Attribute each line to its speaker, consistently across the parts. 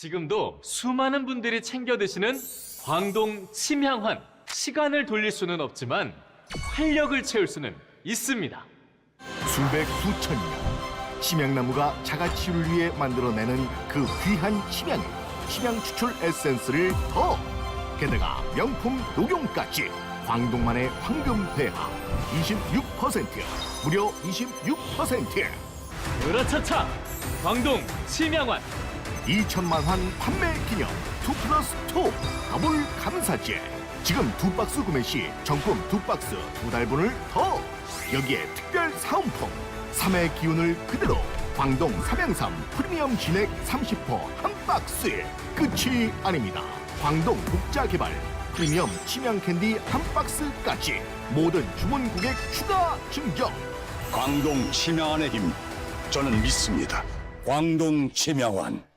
Speaker 1: 지금도 수많은 분들이 챙겨 드시는 광동 침향환. 시간을 돌릴 수는 없지만 활력을 채울 수는 있습니다.
Speaker 2: 수백 수천 년 침향나무가 자가치유를 위해 만들어내는 그 귀한 침향 추출 에센스를 더 게다가 명품 녹용까지 광동만의 황금 배합 26% 무려 26%.
Speaker 1: 으라차차 광동 침향환.
Speaker 2: 2천만 환 판매 기념 2+2 더블 감사제. 지금 2박스 구매 시 정품 2박스 2달분을 더. 여기에 특별 사은품 3의 기운을 그대로 광동 삼양삼 프리미엄 진액 30% 한 박스에 끝이 아닙니다. 광동 국자개발 프리미엄 침향 캔디 한 박스까지 모든 주문 고객 추가 증정.
Speaker 3: 광동 침향환의 힘, 저는 믿습니다. 광동 침향환.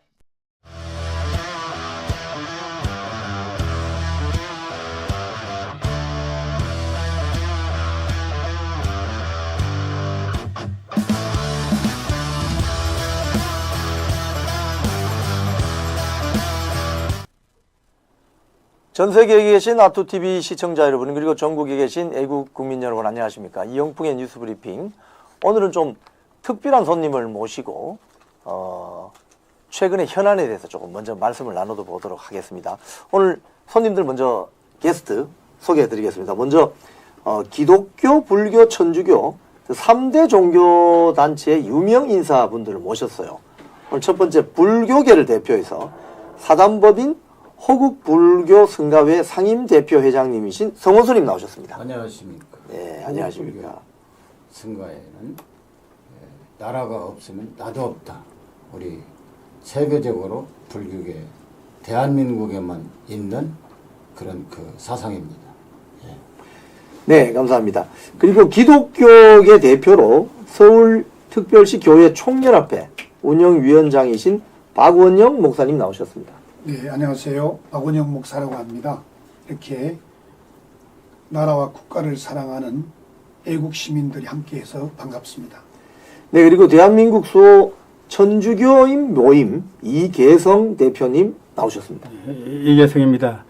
Speaker 4: 전 세계에 계신 아토TV 시청자 여러분, 그리고 전국에 계신 애국 국민 여러분, 안녕하십니까. 이영풍의 뉴스브리핑. 오늘은 좀 특별한 손님을 모시고 최근의 현안에 대해서 조금 먼저 말씀을 나눠도 보도록 하겠습니다. 오늘 손님들 먼저 게스트 소개해 드리겠습니다. 먼저 기독교, 불교, 천주교 3대 종교단체의 유명 인사분들을 모셨어요. 오늘 첫 번째 불교계를 대표해서 사단법인 호국불교 성가회 상임대표회장님이신 성원수님 나오셨습니다.
Speaker 5: 안녕하십니까.
Speaker 4: 네, 안녕하십니까.
Speaker 5: 성가에는 나라가 없으면 나도 없다. 우리 세계적으로 불교계 대한민국에만 있는 그런 그 사상입니다.
Speaker 4: 네, 감사합니다. 그리고 기독교계 대표로 서울특별시 교회 총연합회 운영위원장이신 박원영 목사님 나오셨습니다.
Speaker 6: 네, 안녕하세요. 박원영 목사라고 합니다. 이렇게 나라와 국가를 사랑하는 애국 시민들이 함께해서 반갑습니다.
Speaker 4: 네, 그리고 대한민국 수호 천주교인 모임 이계성 대표님 나오셨습니다.
Speaker 7: 이계성입니다.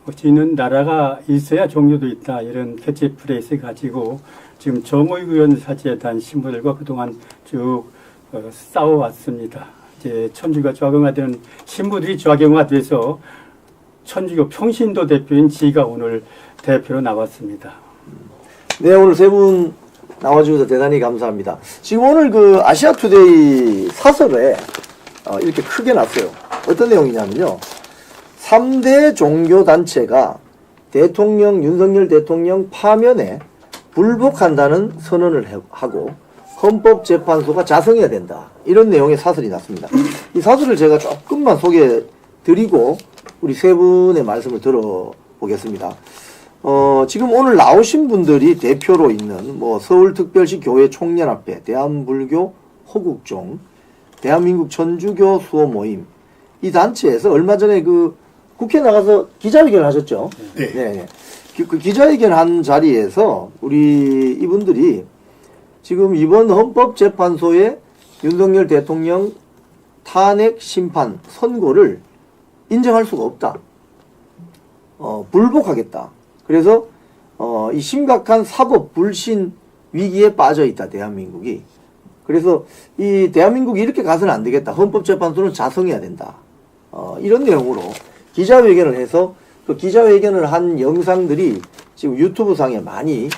Speaker 7: 우리는 나라가 있어야 종교도 있다, 이런 캐치프레이스 가지고 지금 정의구 연사재단 신부들과 그동안 쭉 싸워왔습니다. 이제 천주교가 좌경화되는 신부들이 좌경화돼서 천주교 평신도 대표인 지가 오늘 대표로 나왔습니다.
Speaker 4: 네, 오늘 세 분 나와주셔서 대단히 감사합니다. 지금 오늘 그 아시아투데이 사설에 이렇게 크게 났어요. 어떤 내용이냐면요. 3대 종교단체가 대통령, 윤석열 대통령 파면에 불복한다는 선언을 하고 헌법재판소가 자성해야 된다. 이런 내용의 사설이 났습니다. 이 사설을 제가 조금만 소개해 드리고 우리 세 분의 말씀을 들어보겠습니다. 지금 오늘 나오신 분들이 대표로 있는 서울특별시 교회 총연합회, 대한불교 호국종, 대한민국 천주교 수호 모임, 이 단체에서 얼마 전에 그 국회 나가서 기자회견을 하셨죠?
Speaker 6: 네.
Speaker 4: 네. 그 기자회견 한 자리에서 우리 이분들이 지금 이번 헌법재판소의 윤석열 대통령 탄핵 심판 선고를 인정할 수가 없다. 불복하겠다. 그래서 이 심각한 사법 불신 위기에 빠져 있다, 대한민국이. 그래서 이 대한민국이 이렇게 가서는 안 되겠다. 헌법재판소는 자성해야 된다. 이런 내용으로 기자회견을 해서 그 기자회견을 한 영상들이 지금 유튜브 상에 많이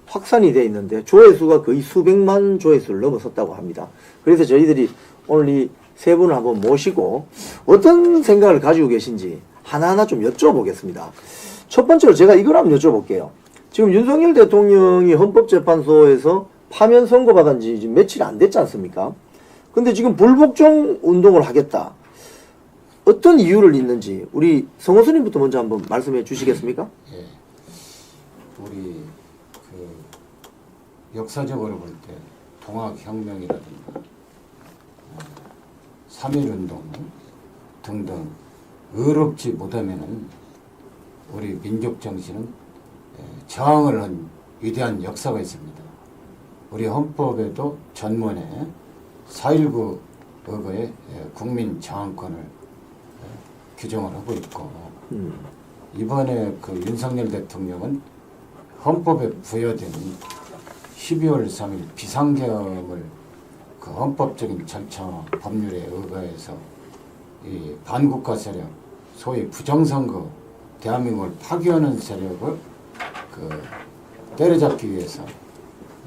Speaker 4: 확산이 되어 있는데 조회수가 거의 수백만 조회수를 넘어섰다고 합니다. 그래서 저희들이 오늘 이 세 분을 한번 모시고 어떤 생각을 가지고 계신지 하나하나 좀 여쭤보겠습니다. 첫 번째로 제가 이걸 한번 여쭤볼게요. 지금 윤석열 대통령이 헌법재판소에서 파면 선고받은 지 지금 며칠 안 됐지 않습니까? 근데 지금 불복종 운동을 하겠다. 어떤 이유를 있는지 우리 성호수님부터 먼저 한번 말씀해 주시겠습니까?
Speaker 5: 예. 우리 역사적으로 볼 때 동학혁명이라든가 3.1운동 등등 의롭지 못하면은 우리 민족 정신은 저항을 한 위대한 역사가 있습니다. 우리 헌법에도 전문에 4.19 의거에 국민 저항권을 규정을 하고 있고 이번에 그 윤석열 대통령은 헌법에 부여된 12월 3일 비상계엄을 그 헌법적인 절차 법률에 의거해서 이 반국가 세력, 소위 부정선거, 대한민국을 파괴하는 세력을 그 때려잡기 위해서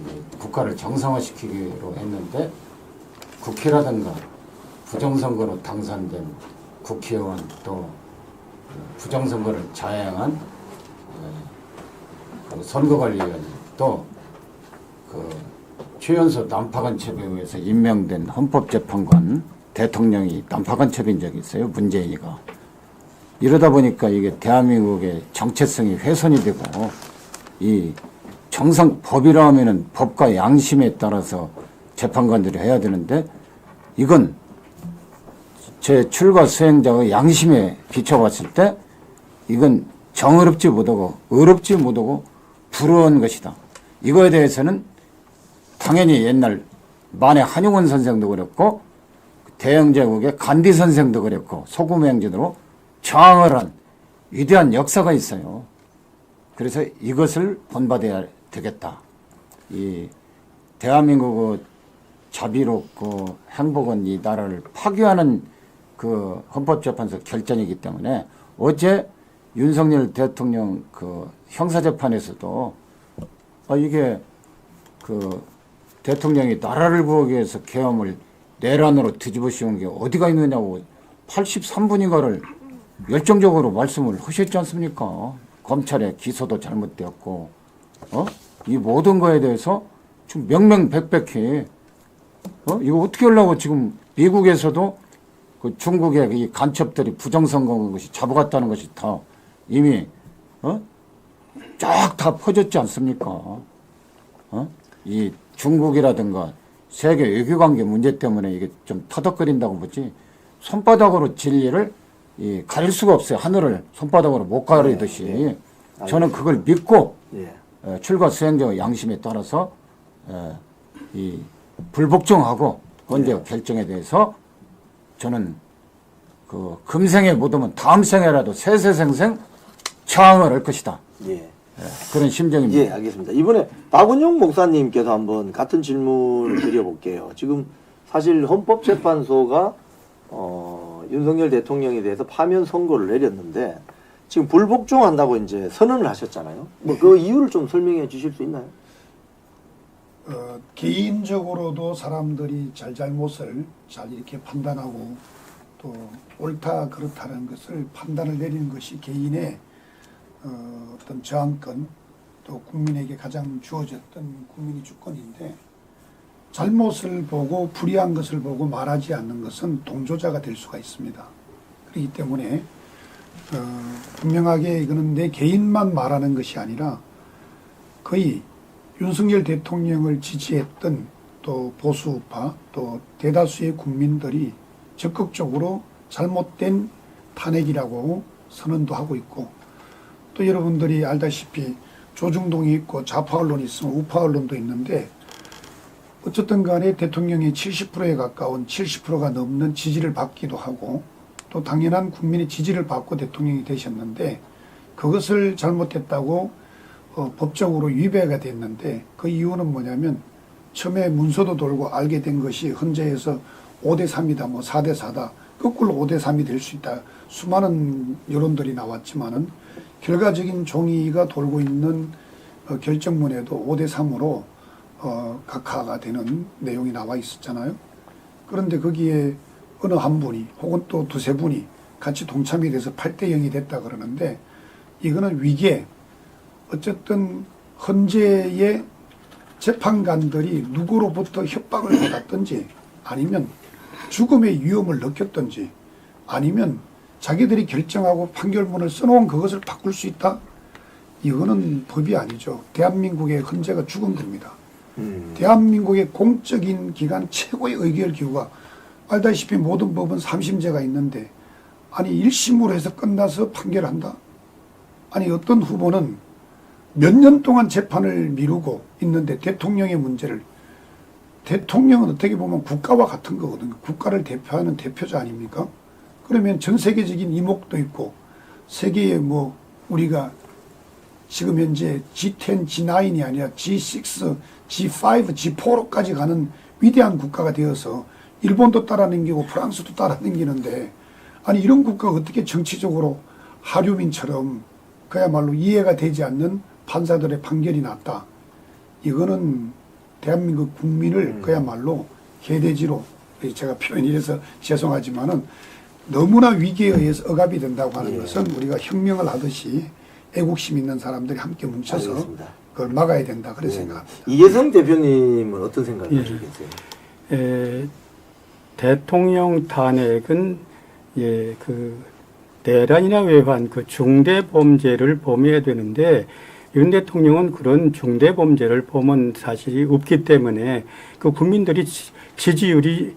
Speaker 5: 이 국가를 정상화시키기로 했는데 국회라든가 부정선거로 당선된 국회의원 또 부정선거를 자행한 그 선거관리위원 또 그 최연소 난파간첩에 의해서 임명된 헌법재판관 대통령이 난파간첩인 적이 있어요. 문재인이가. 이러다 보니까 이게 대한민국의 정체성이 훼손이 되고 이 정상 법이라 하면은 법과 양심에 따라서 재판관들이 해야 되는데 이건 제 출가 수행자의 양심에 비춰봤을 때 이건 정의롭지 못하고 의롭지 못하고 불우한 것이다. 이거에 대해서는 당연히 옛날 만해 한용운 선생도 그랬고 대영제국의 간디 선생도 그랬고 소금행진으로 저항을 한 위대한 역사가 있어요. 그래서 이것을 본받아야 되겠다. 이 대한민국의 자비롭고 행복한 이 나라를 파괴하는 그 헌법재판소 결정이기 때문에 어제 윤석열 대통령 그 형사재판에서도 이게 그 대통령이 나라를 구하기 위해서 계엄을 내란으로 뒤집어 씌운 게 어디가 있느냐고 83분인가를 열정적으로 말씀을 하셨지 않습니까? 검찰의 기소도 잘못되었고, 이 모든 거에 대해서 지금 명명백백히, 이거 어떻게 하려고 지금 미국에서도 그 중국의 이 간첩들이 부정선거한 것이 잡아갔다는 것이 다 이미, 쫙 다 퍼졌지 않습니까? 이 중국이라든가 세계 외교관계 문제 때문에 이게 좀 터덕거린다고 보지 손바닥으로 진리를 가릴 수가 없어요. 하늘을 손바닥으로 못 가리듯이 저는 그걸 믿고 출가 수행자의 양심에 따라서 이 불복종하고 언제 결정에 대해서 저는 그 금생에 못하면 다음 생에라도 세세생생 저항을 할 것이다. 그런 심정입니다.
Speaker 4: 예, 알겠습니다. 이번에 박은영 목사님께서 한번 같은 질문을 드려볼게요. 지금 사실 헌법재판소가 윤석열 대통령에 대해서 파면 선고를 내렸는데 지금 불복종한다고 이제 선언을 하셨잖아요. 뭐 그 이유를 좀 설명해 주실 수 있나요?
Speaker 6: 개인적으로도 사람들이 잘못을 잘 이렇게 판단하고 또 옳다 그렇다는 것을 판단을 내리는 것이 개인의 어떤 저항권 또 국민에게 가장 주어졌던 국민의 주권인데 잘못을 보고 불의한 것을 보고 말하지 않는 것은 동조자가 될 수가 있습니다. 그렇기 때문에 분명하게 이거는 내 개인만 말하는 것이 아니라 거의 윤석열 대통령을 지지했던 또 보수우파 또 대다수의 국민들이 적극적으로 잘못된 탄핵이라고 선언도 하고 있고 또 여러분들이 알다시피 조중동이 있고 좌파 언론이 있으면 우파 언론도 있는데 어쨌든 간에 대통령이 70%에 가까운 70%가 넘는 지지를 받기도 하고 또 당연한 국민의 지지를 받고 대통령이 되셨는데 그것을 잘못했다고 법적으로 위배가 됐는데 그 이유는 뭐냐면 처음에 문서도 돌고 알게 된 것이 헌재에서 5대3이다 뭐 4대4다 거꾸로 5대3이 될 수 있다 수많은 여론들이 나왔지만은 결과적인 종이가 돌고 있는 결정문에도 5대3으로 각하가 되는 내용이 나와 있었잖아요. 그런데 거기에 어느 한 분이 혹은 또 두세 분이 같이 동참이 돼서 8대0이 됐다 그러는데 이거는 위계 어쨌든 헌재의 재판관들이 누구로부터 협박을 받았든지 아니면 죽음의 위험을 느꼈든지 아니면 자기들이 결정하고 판결문을 써놓은 그것을 바꿀 수 있다? 이거는 법이 아니죠. 대한민국의 헌재가 죽은 겁니다. 대한민국의 공적인 기관 최고의 의결기구가 알다시피 모든 법은 3심제가 있는데 아니 1심으로 해서 끝나서 판결한다? 아니 어떤 후보는 몇 년 동안 재판을 미루고 있는데 대통령의 문제를 대통령은 어떻게 보면 국가와 같은 거거든요. 국가를 대표하는 대표자 아닙니까? 그러면 전 세계적인 이목도 있고 세계에 뭐 우리가 지금 현재 G10, G9이 아니라 G6, G5, G4로까지 가는 위대한 국가가 되어서 일본도 따라넘기고 프랑스도 따라넘기는데 아니 이런 국가가 어떻게 정치적으로 하류민처럼 그야말로 이해가 되지 않는 판사들의 판결이 났다. 이거는 대한민국 국민을 그야말로 개돼지로 제가 표현이 이래서 죄송하지만은 너무나 위기에 의해서 억압이 된다고 하는 것은 우리가 혁명을 하듯이 애국심 있는 사람들이 함께 뭉쳐서
Speaker 4: 알겠습니다.
Speaker 6: 그걸 막아야 된다 그렇게 생각합니다.
Speaker 4: 이재성 대표님은 어떤 생각을
Speaker 7: 예.
Speaker 4: 가지고 계세요?
Speaker 7: 대통령 탄핵은 그 내란이나 외환 그 중대 범죄를 범해야 되는데 윤 대통령은 그런 중대 범죄를 범한 사실이 없기 때문에 그 국민들이 지지율이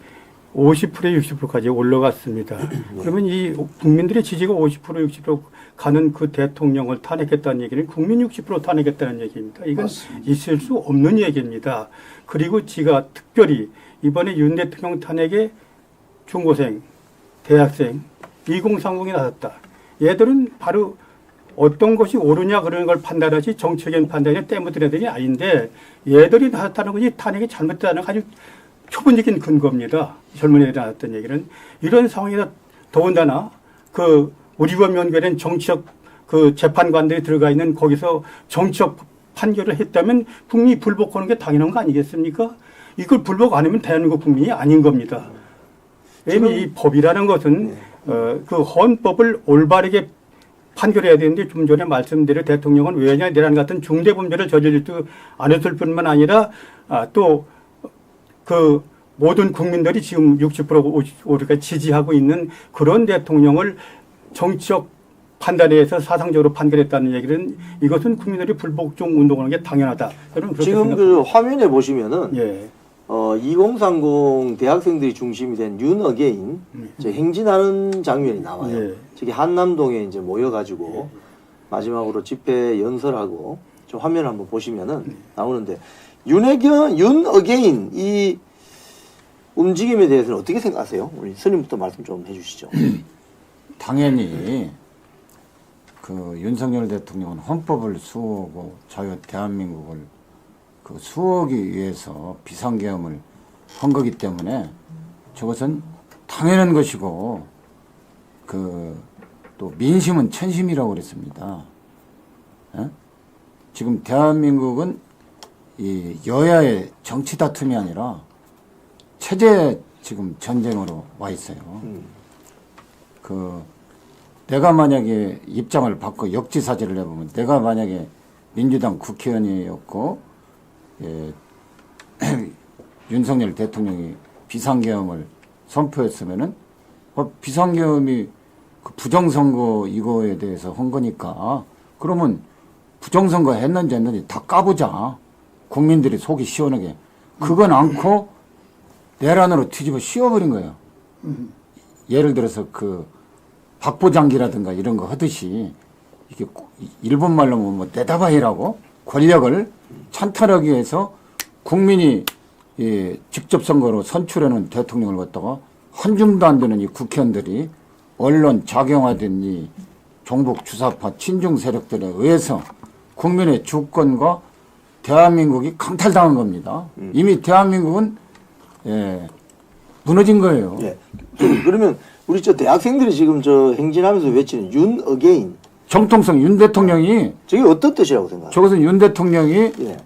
Speaker 7: 50%에 60%까지 올라갔습니다. 그러면 이 국민들의 지지가 50% 60% 가는 그 대통령을 탄핵했다는 얘기는 국민 60% 탄핵했다는 얘기입니다. 이건
Speaker 6: 맞습니다.
Speaker 7: 있을 수 없는 얘기입니다. 그리고 지가 특별히 이번에 윤 대통령 탄핵에 중고생, 대학생, 2030이 나섰다. 얘들은 바로 어떤 것이 옳으냐 그러는 걸 판단하지 정치적인 판단이 떼묻은 애들이 아닌데 얘들이 나섰다는 것이 탄핵이 잘못됐다는 아주 표본적인 근거입니다. 젊은 애들이 나왔던 얘기는. 이런 상황에서 더군다나 그 우리와 연결된 정치적 그 재판관들이 들어가 있는 거기서 정치적 판결을 했다면 국민이 불복하는 게 당연한 거 아니겠습니까? 이걸 불복 안 하면 대한민국 국민이 아닌 겁니다. 왜냐하면 이 법이라는 것은 그 헌법을 올바르게 판결해야 되는데 좀 전에 말씀드린 대통령은 외환이나 내란 같은 중대 범죄를 저지르지도 않았을 뿐만 아니라 또 그 모든 국민들이 지금 60% 55%가 지지하고 있는 그런 대통령을 정치적 판단에 의해서 사상적으로 판결했다는 얘기는 이것은 국민들이 불복종 운동하는 게 당연하다. 저는 그렇게
Speaker 4: 지금
Speaker 7: 생각합니다.
Speaker 4: 그 화면에 보시면은
Speaker 7: 예.
Speaker 4: 2030 대학생들이 중심이 된 윤어게인 행진하는 장면이 나와요.
Speaker 7: 예.
Speaker 4: 저기 한남동에 이제 모여가지고 마지막으로 집회 연설하고 저 화면을 한번 보시면은 나오는데 윤어게인 이 움직임에 대해서는 어떻게 생각하세요? 우리 스님부터 말씀 좀 해주시죠.
Speaker 5: 당연히 그 윤석열 대통령은 헌법을 수호하고 자유 대한민국을 그 수호하기 위해서 비상계엄을 한 거기 때문에 저것은 당연한 것이고 그 또 민심은 천심이라고 그랬습니다. 예? 지금 대한민국은 이 여야의 정치 다툼이 아니라 체제 지금 전쟁으로 와 있어요. 그 내가 만약에 입장을 바꿔 역지사지를 해보면 내가 만약에 민주당 국회의원이었고 윤석열 대통령이 비상계엄을 선포했으면은 비상계엄이 그 부정선거 이거에 대해서 한 거니까 그러면 부정선거 했는지 다 까보자. 국민들이 속이 시원하게. 그건 않고 내란으로 뒤집어 씌워버린 거예요. 예를 들어서 그 박보장기라든가 이런 거 하듯이 이게 일본 말로 뭐 내다바이라고 권력을 찬탈하기 위해서 국민이 직접 선거로 선출하는 대통령을 갖다가 한 줌도 안 되는 이 국회의원들이 언론 작용화된 이 종북 주사파 친중 세력들에 의해서 국민의 주권과 대한민국이 강탈당한 겁니다. 이미 대한민국은 무너진 거예요.
Speaker 4: 예. 그러면 우리 저 대학생들이 지금 저 행진하면서 외치는 윤어게인
Speaker 5: 정통성 윤 대통령이
Speaker 4: 저게 어떤 뜻이라고 생각하세요?
Speaker 5: 저것은 윤 대통령이
Speaker 4: 예.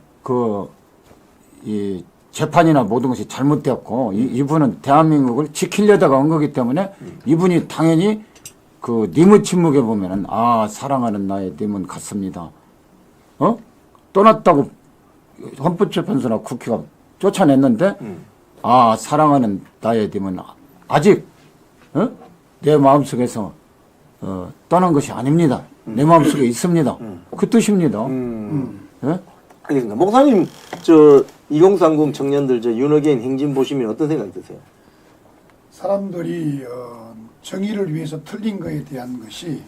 Speaker 5: 이 재판이나 모든 것이 잘못되었고 이분은 대한민국을 지키려다가 온 거기 때문에 이분이 당연히 그 님의 침묵에 보면은 사랑하는 나의 님은 같습니다. 떠났다고 헌법재판소나 국회가 쫓아냈는데 사랑하는 나의 님은 아직 내 마음속에서 떠난 것이 아닙니다. 내 마음속에 있습니다. 그 뜻입니다. 예?
Speaker 4: 알겠습니다. 목사님, 저 2030 청년들 저 윤어게인 행진 보시면 어떤 생각이 드세요?
Speaker 6: 사람들이 정의를 위해서 틀린 것에 대한 것이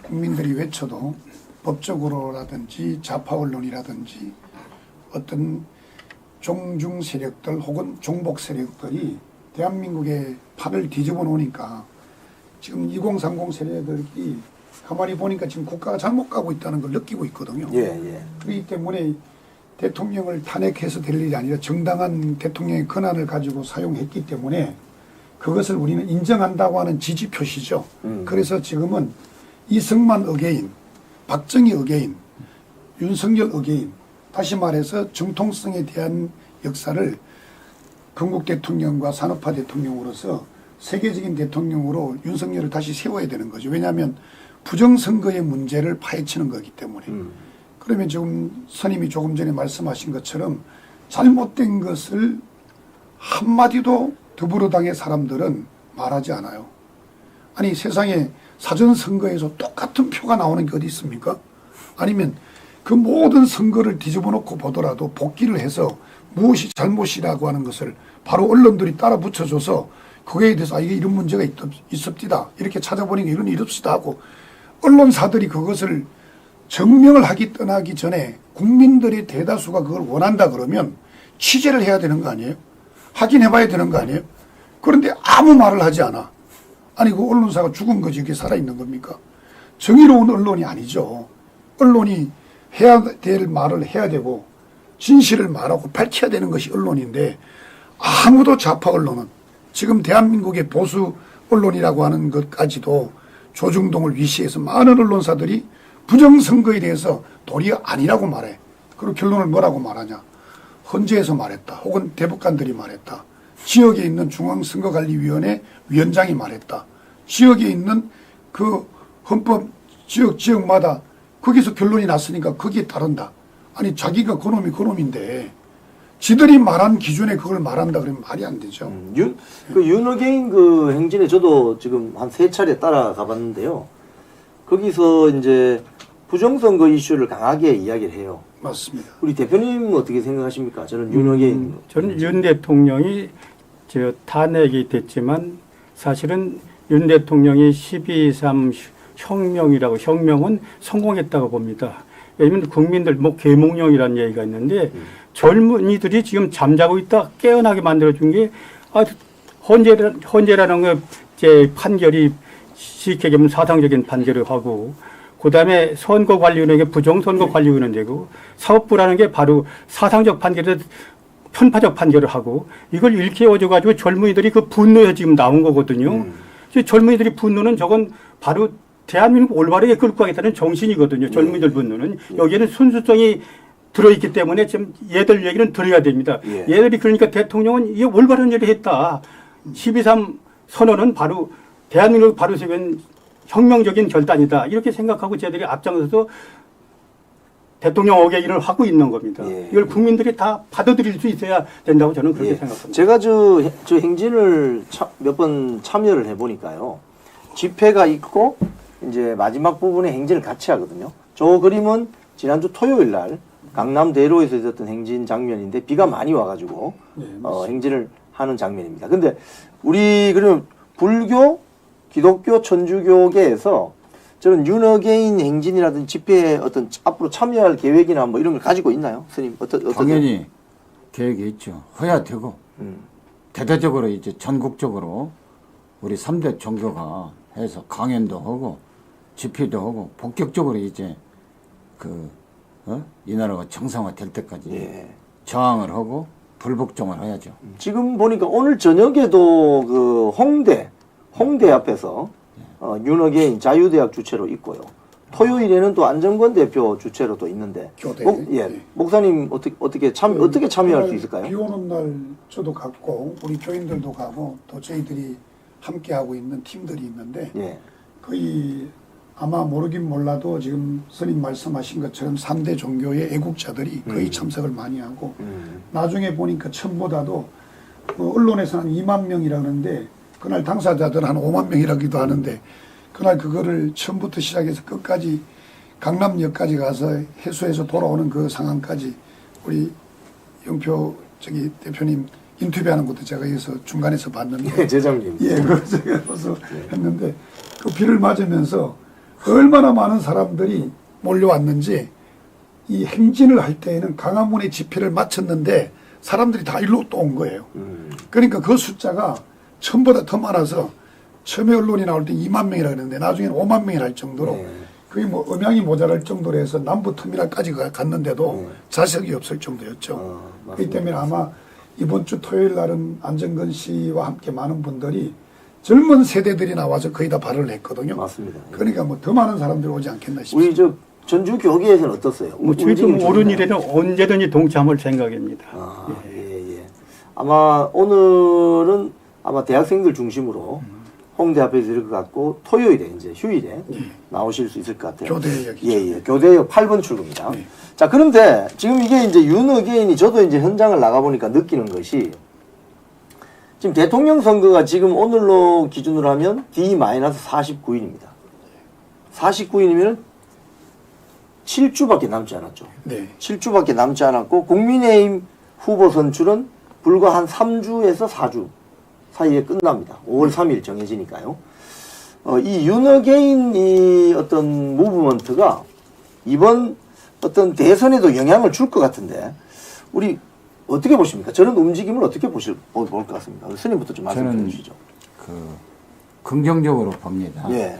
Speaker 6: 국민들이 외쳐도 법적으로라든지 좌파 언론이라든지 어떤 종중 세력들 혹은 종복 세력들이 대한민국의 판을 뒤집어 놓으니까 지금 2030 세력들이 가만히 보니까 지금 국가가 잘못 가고 있다는 걸 느끼고 있거든요. 그렇기 때문에 대통령을 탄핵해서 될 일이 아니라 정당한 대통령의 권한을 가지고 사용했기 때문에 그것을 우리는 인정한다고 하는 지지 표시죠. 그래서 지금은 이승만 어게인, 박정희 어게인, 윤석열 어게인, 다시 말해서 정통성에 대한 역사를 건국 대통령과 산업화 대통령으로서 세계적인 대통령으로 윤석열을 다시 세워야 되는 거죠. 왜냐하면 부정선거의 문제를 파헤치는 거기 때문에. 그러면 지금 스님이 조금 전에 말씀하신 것처럼 잘못된 것을 한마디도 더불어당의 사람들은 말하지 않아요. 아니 세상에 사전선거에서 똑같은 표가 나오는 게 어디 있습니까? 아니면 그 모든 선거를 뒤집어 놓고 보더라도 복기를 해서 무엇이 잘못이라고 하는 것을 바로 언론들이 따라 붙여줘서 그거에 대해서 이게 이런 문제가 있습니다. 이렇게 찾아보니까 이런 일이 없시다 하고 언론사들이 그것을 증명을 떠나기 전에 국민들의 대다수가 그걸 원한다 그러면 취재를 해야 되는 거 아니에요? 확인해 봐야 되는 거 아니에요? 그런데 아무 말을 하지 않아. 아니 그 언론사가 죽은 거지 이게 살아있는 겁니까? 정의로운 언론이 아니죠. 언론이 해야 될 말을 해야 되고 진실을 말하고 밝혀야 되는 것이 언론인데 아무도 좌파 언론은 지금 대한민국의 보수 언론이라고 하는 것까지도 조중동을 위시해서 많은 언론사들이 부정선거에 대해서 도리어 아니라고 말해. 그리고 결론을 뭐라고 말하냐. 헌재에서 말했다. 혹은 대법관들이 말했다. 지역에 있는 중앙선거관리위원회 위원장이 말했다. 지역에 있는 그 헌법 지역마다 거기서 결론이 났으니까 거기에 따른다. 아니 자기가 그놈이 그놈인데 지들이 말한 기준에 그걸 말한다 그러면 말이 안 되죠.
Speaker 4: 그 윤어게인 그 행진에 저도 지금 한 3차례 따라가 봤는데요. 거기서 이제 부정선거 이슈를 강하게 이야기를 해요.
Speaker 6: 맞습니다.
Speaker 4: 우리 대표님 어떻게 생각하십니까? 저는 윤어게인.
Speaker 7: 저는 윤 대통령이 탄핵이 됐지만 사실은 윤 대통령이 12.3 혁명은 성공했다고 봅니다. 왜냐하면 국민들 계몽령이라는 얘기가 있는데 젊은이들이 지금 잠자고 있다 깨어나게 만들어준 게 헌재라는 거 제 판결이 쉽게 얘기하면 사상적인 판결을 하고 그다음에 선거관리위원회가 부정선거관리위원회 되고 사법부라는 게 바로 사상적 판결을 편파적 판결을 하고 이걸 일깨워줘가지고 젊은이들이 그 분노에 지금 나온 거거든요. 젊은이들이 분노는 저건 바로 대한민국 올바르게 끌고 가겠다는 정신이거든요. 젊은이들 분노는. 여기에는 순수성이 들어있기 때문에 지금 얘들 얘기는 들어야 됩니다. 얘들이 그러니까 대통령은 이게 올바른 일을 했다. 12.3 선언은 바로 대한민국을 바로 세운 혁명적인 결단이다. 이렇게 생각하고 저희들이 앞장서서 대통령 어게인을 하고 있는 겁니다. 이걸 국민들이 다 받아들일 수 있어야 된다고 저는 그렇게 생각합니다.
Speaker 4: 제가 저 행진을 몇 번 참여를 해보니까요. 집회가 있고 이제 마지막 부분에 행진을 같이 하거든요. 저 그림은 지난주 토요일 날 강남 대로에서 있었던 행진 장면인데 비가 많이 와가지고 행진을 하는 장면입니다. 근데 우리 그러면 불교, 기독교, 천주교계에서 저는 윤어게인 행진이라든지 집회에 어떤 앞으로 참여할 계획이나 뭐 이런 걸 가지고 있나요? 스님
Speaker 5: 당연히 계획이 있죠. 해야 되고 대대적으로 이제 전국적으로 우리 3대 종교가 해서 강연도 하고 집회도 하고 본격적으로 이제 이 나라가 정상화될 때까지 저항을 하고 불복종을 해야죠.
Speaker 4: 지금 보니까 오늘 저녁에도 그 홍대 앞에서 윤어게인 자유대학 주최로 있고요. 토요일에는 또 안정권 대표 주최로 또 있는데
Speaker 6: 교대.
Speaker 4: 목사님 어떻게 참여할 수 있을까요?
Speaker 6: 비 오는 날 저도 갔고 우리 교인들도 가고 또 저희들이 함께 하고 있는 팀들이 있는데 거의 아마 모르긴 몰라도 지금 스님 말씀하신 것처럼 3대 종교의 애국자들이 거의 참석을 많이 하고 나중에 보니까 처음보다도 언론에서는 2만 명이라 그러는데 그날 당사자들은 한 5만 명이라기도 하는데 그날 그거를 처음부터 시작해서 끝까지 강남역까지 가서 해수해서 돌아오는 그 상황까지 우리 영표 대표님 인터뷰하는 것도 제가 여기서 중간에서 봤는데
Speaker 4: 제장님.
Speaker 6: 그거 제가 가서 했는데 그 비를 맞으면서 얼마나 많은 사람들이 몰려왔는지 이 행진을 할 때에는 강화문에 집회를 마쳤는데 사람들이 다 일로 또 온 거예요. 그러니까 그 숫자가 처음보다 더 많아서 처음에 언론이 나올 때 2만 명이라 그랬는데 나중에는 5만 명이라 할 정도로 그게 뭐 음향이 모자랄 정도로 해서 남부터미널까지 갔는데도 좌석이 없을 정도였죠. 그렇기 때문에 아마 이번 주 토요일 날은 안정근 씨와 함께 많은 분들이 젊은 세대들이 나와서 거의 다 발언을 했거든요.
Speaker 4: 맞습니다.
Speaker 6: 그러니까 뭐 더 많은 사람들이 오지 않겠나 싶습니다.
Speaker 4: 우리 저 전주 교계에서는 어떻어요?
Speaker 7: 뭐 지금 오른 일에는 언제든지 동참할 생각입니다.
Speaker 4: 예. 아마 오늘은 아마 대학생들 중심으로 홍대 앞에서 이럴 것 같고 토요일에 이제 휴일에 나오실 수 있을 것 같아요.
Speaker 6: 교대역이죠.
Speaker 4: 예. 교대역 8번 출구입니다.
Speaker 6: 네.
Speaker 4: 자, 그런데 지금 이게 이제 윤어게인이 저도 이제 현장을 나가보니까 느끼는 것이 지금 대통령 선거가 지금 오늘로 기준으로 하면 D-49일입니다. 49일이면 7주밖에 남지 않았죠.
Speaker 6: 네.
Speaker 4: 7주밖에 남지 않았고 국민의힘 후보 선출은 불과 한 3주에서 4주 사이에 끝납니다. 5월 3일 정해지니까요. 이 윤어게인 이 어떤 무브먼트가 이번 어떤 대선에도 영향을 줄 것 같은데 우리 어떻게 보십니까? 저런 움직임을 어떻게 볼 것 같습니까? 스님부터 좀 말씀 해 주시죠.
Speaker 5: 긍정적으로 봅니다.
Speaker 4: 예.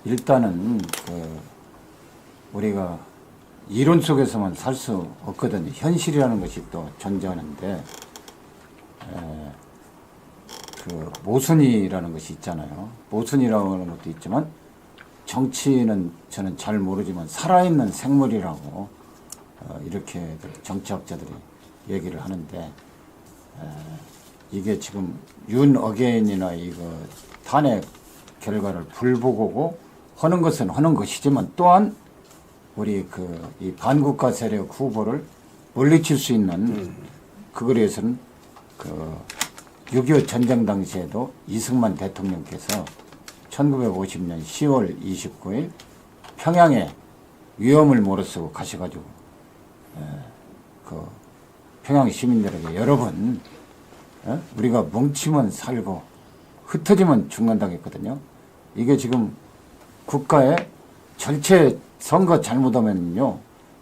Speaker 5: 일단은 우리가 이론 속에서만 살 수 없거든요. 현실이라는 것이 또 존재하는데 모순이라는 것이 있잖아요. 모순이라고 하는 것도 있지만 정치는 저는 잘 모르지만 살아있는 생물이라고 이렇게 정치학자들이 얘기를 하는데 이게 지금 윤어게인이나 이거 탄핵 결과를 불보고 하는 것은 하는 것이지만 또한 우리 이 반국가 세력 후보를 물리칠 수 있는 그거에 위해서는 6.25 전쟁 당시에도 이승만 대통령께서 1950년 10월 29일 평양에 위험을 무릅쓰고 가셔가지고 평양 시민들에게 여러분 우리가 뭉치면 살고 흩어지면 죽는다고 했거든요. 이게 지금 국가의 절체 선거 잘못하면요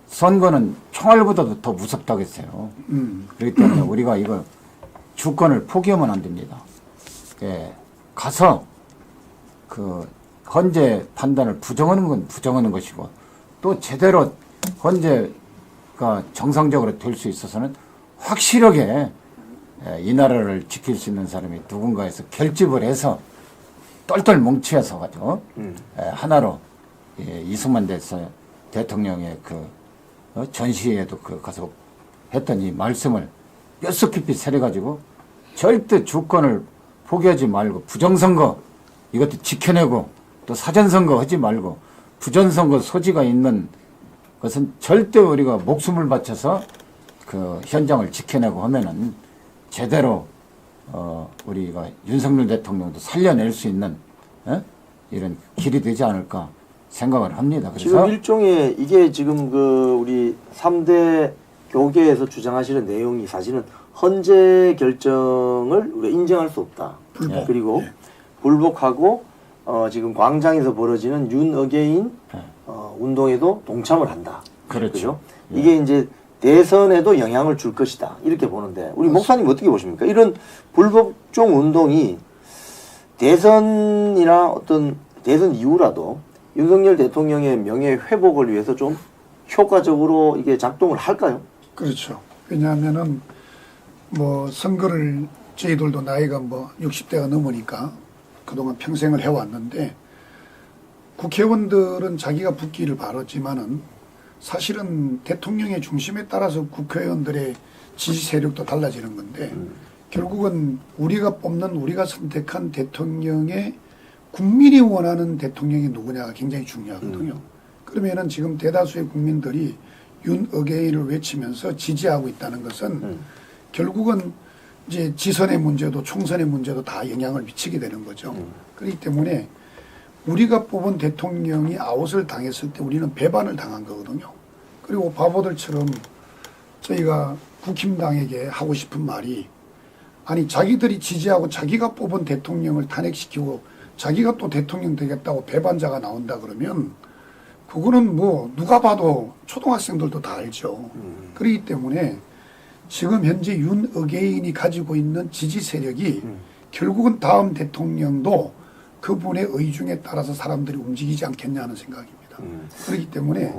Speaker 5: 선거는 총알보다도 더 무섭다고 했어요. 그렇기 때문에 우리가 이거 주권을 포기하면 안 됩니다. 예, 가서 헌재 판단을 부정하는 건 부정하는 것이고 또 제대로 헌재가 정상적으로 될 수 있어서는 확실하게 이 나라를 지킬 수 있는 사람이 누군가에서 결집을 해서 똘똘 뭉쳐서 가지고 하나로 이승만 대통령의 전시회에도 가서 했던 이 말씀을 뼛속 깊이 새려가지고 절대 주권을 포기하지 말고 부정선거 이것도 지켜내고 또 사전선거 하지 말고 부정선거 소지가 있는 것은 절대 우리가 목숨을 바쳐서 현장을 지켜내고 하면은 제대로 우리가 윤석열 대통령도 살려낼 수 있는 이런 길이 되지 않을까 생각을 합니다. 그래서
Speaker 4: 지금 일종의 이게 지금 우리 3대 교계에서 주장하시는 내용이 사실은 헌재 결정을 우리가 인정할 수 없다.
Speaker 6: 불복.
Speaker 4: 그리고 불복하고 지금 광장에서 벌어지는 윤어게인 운동에도 동참을 한다.
Speaker 5: 그렇죠.
Speaker 4: 그죠? 이게 이제 대선에도 영향을 줄 것이다. 이렇게 보는데 우리 목사님 어떻게 보십니까? 이런 불복종 운동이 대선이나 어떤 대선 이후라도 윤석열 대통령의 명예 회복을 위해서 좀 효과적으로 이게 작동을 할까요?
Speaker 6: 그렇죠. 왜냐하면은 뭐 선거를 저희들도 나이가 60대가 넘으니까 그동안 평생을 해왔는데 국회의원들은 자기가 붙기를 바랐지만은 사실은 대통령의 중심에 따라서 국회의원들의 지지 세력도 달라지는 건데 결국은 우리가 뽑는 우리가 선택한 대통령의 국민이 원하는 대통령이 누구냐가 굉장히 중요하거든요. 그러면은 지금 대다수의 국민들이 윤어게인을 외치면서 지지하고 있다는 것은 결국은 이제 지선의 문제도 총선의 문제도 다 영향을 미치게 되는 거죠. 그렇기 때문에 우리가 뽑은 대통령이 아웃을 당했을 때 우리는 배반을 당한 거거든요. 그리고 바보들처럼 저희가 국힘당에게 하고 싶은 말이 아니 자기들이 지지하고 자기가 뽑은 대통령을 탄핵시키고 자기가 또 대통령 되겠다고 배반자가 나온다 그러면 그거는 뭐 누가 봐도 초등학생들도 다 알죠. 그렇기 때문에 지금 현재 윤어게인이 가지고 있는 지지 세력이 결국은 다음 대통령도 그분의 의중에 따라서 사람들이 움직이지 않겠냐 하는 생각입니다. 그렇기 때문에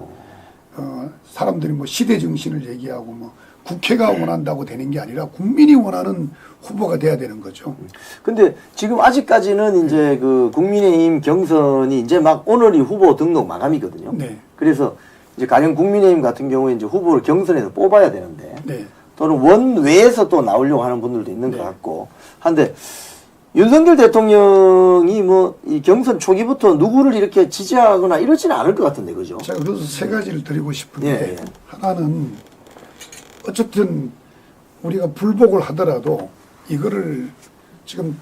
Speaker 6: 사람들이 뭐 시대 정신을 얘기하고 뭐 국회가 원한다고 되는 게 아니라 국민이 원하는 후보가 돼야 되는 거죠.
Speaker 4: 근데 지금 아직까지는 이제 그 국민의힘 경선이 이제 막 오늘이 후보 등록 마감이거든요.
Speaker 6: 네.
Speaker 4: 그래서 이제 가령 국민의힘 같은 경우에 이제 후보를 경선에서 뽑아야 되는데
Speaker 6: 네.
Speaker 4: 또는 원외에서 또 나오려고 하는 분들도 있는 것 같고 한데 윤석열 대통령이 뭐 이 경선 초기부터 누구를 이렇게 지지하거나 이러지는 않을 것 같은데 그죠?
Speaker 6: 제가 그래서 세 가지를 드리고 싶은데
Speaker 4: 예, 예.
Speaker 6: 하나는 어쨌든 우리가 불복을 하더라도 이거를 지금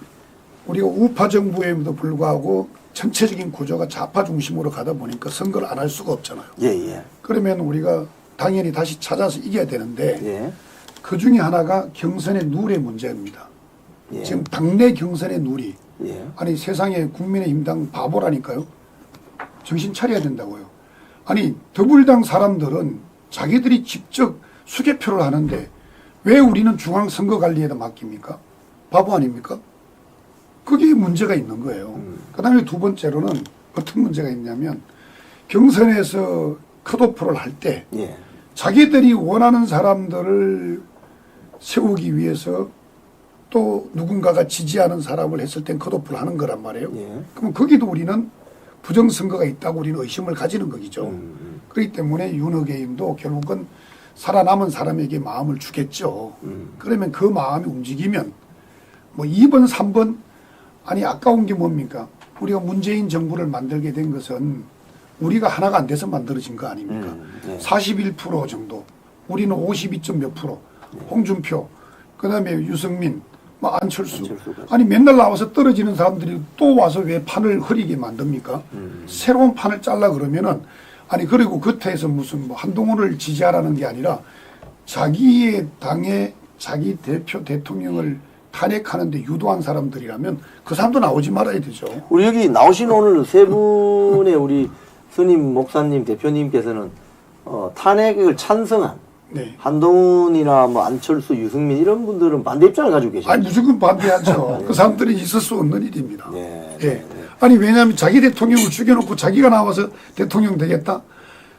Speaker 6: 우리가 우파 정부에도 불구하고 전체적인 구조가 좌파 중심으로 가다 보니까 선거를 안 할 수가 없잖아요.
Speaker 4: 예, 예.
Speaker 6: 그러면 우리가 당연히 다시 찾아서 이겨야 되는데
Speaker 4: 예.
Speaker 6: 그 중에 하나가 경선의 누리의 문제입니다.
Speaker 4: 예.
Speaker 6: 지금 당내 경선의 누리.
Speaker 4: 예.
Speaker 6: 아니 세상에 국민의힘당 바보라니까요. 정신 차려야 된다고요. 아니 더불당 사람들은 자기들이 직접 수개표를 하는데 왜 우리는 중앙선거관리에다 맡깁니까? 바보 아닙니까? 그게 문제가 있는 거예요. 그 다음에 두 번째로는 어떤 문제가 있냐면 경선에서 컷오프를 할 때
Speaker 4: 예.
Speaker 6: 자기들이 원하는 사람들을 세우기 위해서 또 누군가가 지지하는 사람을 했을 땐 컷오프를 하는 거란 말이에요.
Speaker 4: 예.
Speaker 6: 그러면 거기도 우리는 부정선거가 있다고 우리는 의심을 가지는 거죠. 그렇기 때문에 윤어게임도 결국은 살아남은 사람에게 마음을 주겠죠. 그러면 그 마음이 움직이면 뭐 2번, 3번 아니 아까운 게 뭡니까? 우리가 문재인 정부를 만들게 된 것은 우리가 하나가 안 돼서 만들어진 거 아닙니까?
Speaker 4: 네.
Speaker 6: 41% 정도. 우리는 52점 몇 프로. 홍준표. 그다음에 유승민. 뭐 안철수. 아니 맨날 나와서 떨어지는 사람들이 또 와서 왜 판을 흐리게 만듭니까? 새로운 판을 잘라 그러면은 아니 그리고 겉에서 무슨 뭐 한동훈을 지지하라는 게 아니라 자기의 당의 자기 대표 대통령을 탄핵하는데 유도한 사람들이라면 그 사람도 나오지 말아야 되죠.
Speaker 4: 우리 여기 나오신 오늘 세 분의 우리 스님 목사님 대표님께서는 탄핵을 찬성한
Speaker 6: 네.
Speaker 4: 한동훈이나 뭐 안철수, 유승민 이런 분들은 반대 입장을 가지고 계십니다.
Speaker 6: 아니 무조건 반대하죠. 그 사람들이 있을 수 없는 일입니다.
Speaker 4: 네,
Speaker 6: 예.
Speaker 4: 네.
Speaker 6: 아니 왜냐하면 자기 대통령을 죽여놓고 자기가 나와서 대통령 되겠다.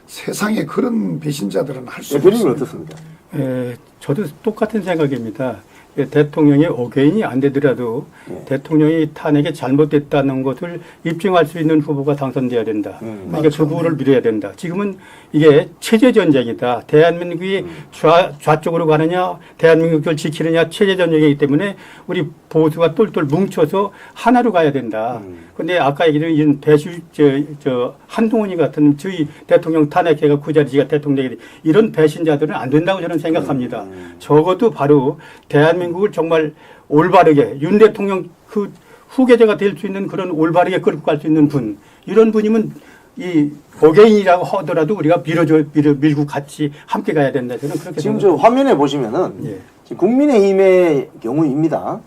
Speaker 6: 세상에 그런 배신자들은 할 수
Speaker 4: 대표님은
Speaker 6: 없습니다.
Speaker 4: 어떻습니까?
Speaker 7: 저도 똑같은 생각입니다. 대통령의 오개인이 안 되더라도 대통령이 탄핵에 잘못됐다는 것을 입증할 수 있는 후보가 당선돼야 된다. 그러니까 그 부분을 밀어야 된다. 지금은 이게 체제 전쟁이다. 대한민국이 좌쪽으로 가느냐, 대한민국을 지키느냐 체제 전쟁이기 때문에 우리 보수가 똘똘 뭉쳐서 하나로 가야 된다. 근데 아까 얘기한 한동훈이 같은 저희 대통령 탄핵해가 그 자리가 대통령이 이런 배신자들은 안 된다고 저는 생각합니다. 적어도 바로 대한민국을 정말 올바르게 윤 대통령 그 후계자가 될 수 있는 그런 올바르게 끌고 갈 수 있는 분 이런 분이면 이 어게인이라고 하더라도 우리가 밀고 같이 함께 가야 된다. 저는 그렇게
Speaker 4: 지금
Speaker 7: 생각합니다.
Speaker 4: 저 화면에 보시면은
Speaker 7: 예.
Speaker 4: 지금 국민의힘의 경우입니다.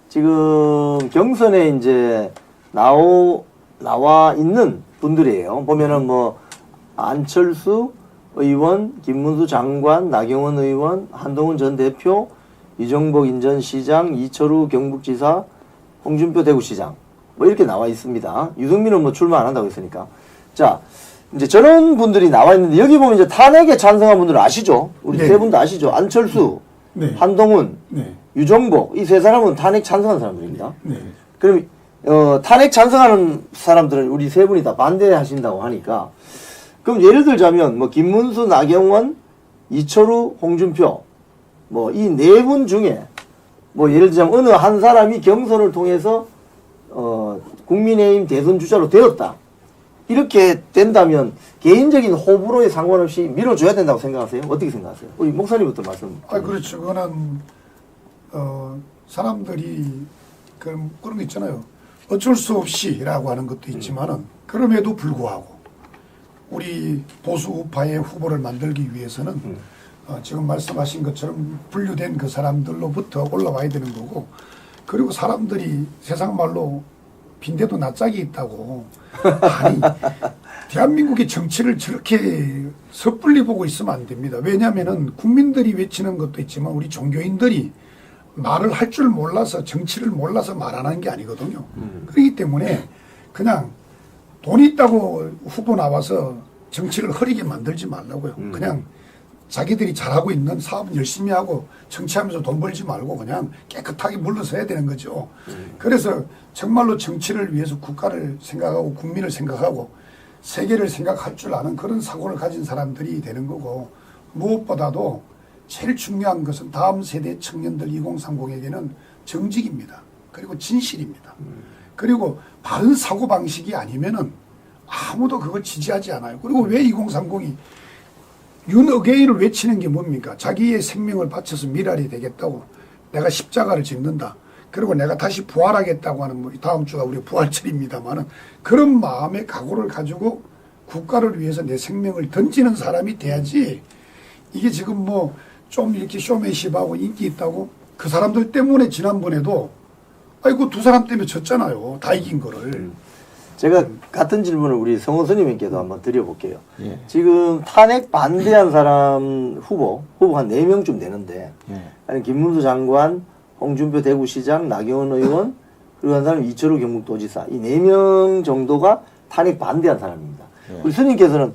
Speaker 4: 지금 경선에 이제 나와 있는 분들이에요. 보면은 뭐 안철수 의원, 김문수 장관, 나경원 의원, 한동훈 전 대표, 이정복 인천시장, 이철우 경북지사, 홍준표 대구시장 뭐 이렇게 나와 있습니다. 유승민은 뭐 출마 안 한다고 했으니까. 자, 이제 저런 분들이 나와 있는데 여기 보면 이제 탄핵에 찬성한 분들은 아시죠? 우리
Speaker 6: 네.
Speaker 4: 세 분도 아시죠? 안철수,
Speaker 6: 네.
Speaker 4: 한동훈,
Speaker 6: 네.
Speaker 4: 유정복 이 세 사람은 탄핵 찬성한 사람들입니다.
Speaker 6: 네.
Speaker 4: 그럼 탄핵 찬성하는 사람들은 우리 세 분이 다 반대하신다고 하니까 그럼 예를 들자면 뭐 김문수, 나경원, 이철우, 홍준표 뭐 이 네 분 중에 뭐 예를 들자면 어느 한 사람이 경선을 통해서 국민의힘 대선 주자로 되었다. 이렇게 된다면 개인적인 호불호에 상관없이 밀어줘야 된다고 생각하세요? 어떻게 생각하세요? 우리 목사님부터 말씀.
Speaker 6: 아 그렇죠. 그거는 사람들이 그런 거 있잖아요. 어쩔 수 없이라고 하는 것도 있지만은 그럼에도 불구하고 우리 보수 우파의 후보를 만들기 위해서는 지금 말씀하신 것처럼 분류된 그 사람들로부터 올라와야 되는 거고 그리고 사람들이 세상 말로 빈대도 낯짝이 있다고 아니 대한민국의 정치를 저렇게 섣불리 보고 있으면 안 됩니다. 왜냐하면은 국민들이 외치는 것도 있지만 우리 종교인들이 말을 할 줄 몰라서 정치를 몰라서 말 안 하는 게 아니거든요. 그렇기 때문에 그냥 돈 있다고 후보 나와서 정치를 흐리게 만들지 말라고요. 그냥 자기들이 잘하고 있는 사업 열심히 하고 정치하면서 돈 벌지 말고 그냥 깨끗하게 물러서야 되는 거죠. 그래서 정말로 정치를 위해서 국가를 생각하고 국민을 생각하고 세계를 생각할 줄 아는 그런 사고를 가진 사람들이 되는 거고, 무엇보다도 제일 중요한 것은 다음 세대 청년들 2030에게는 정직입니다. 그리고 진실입니다. 그리고 바른 사고방식이 아니면은 아무도 그걸 지지하지 않아요. 그리고 왜 2030이 윤어게인을 외치는 게 뭡니까? 자기의 생명을 바쳐서 미랄이 되겠다고, 내가 십자가를 짓는다. 그리고 내가 다시 부활하겠다고 하는, 뭐 다음 주가 우리 부활절입니다만은 그런 마음의 각오를 가지고 국가를 위해서 내 생명을 던지는 사람이 돼야지, 이게 지금 뭐 좀 이렇게 쇼맨십하고 인기 있다고 그 사람들 때문에 지난번에도 아이고 두 사람 때문에 졌잖아요. 다 이긴 거를.
Speaker 4: 제가 같은 질문을 우리 성호 스님께도 한번 드려볼게요.
Speaker 5: 예.
Speaker 4: 지금 탄핵 반대한 사람 후보 한 4명쯤 되는데,
Speaker 5: 예.
Speaker 4: 아니 김문수 장관, 홍준표 대구시장, 나경원 의원, 그리고 한 사람 이철우 경북도지사, 이 4명 정도가 탄핵 반대한 사람입니다.
Speaker 5: 예.
Speaker 4: 우리 스님께서는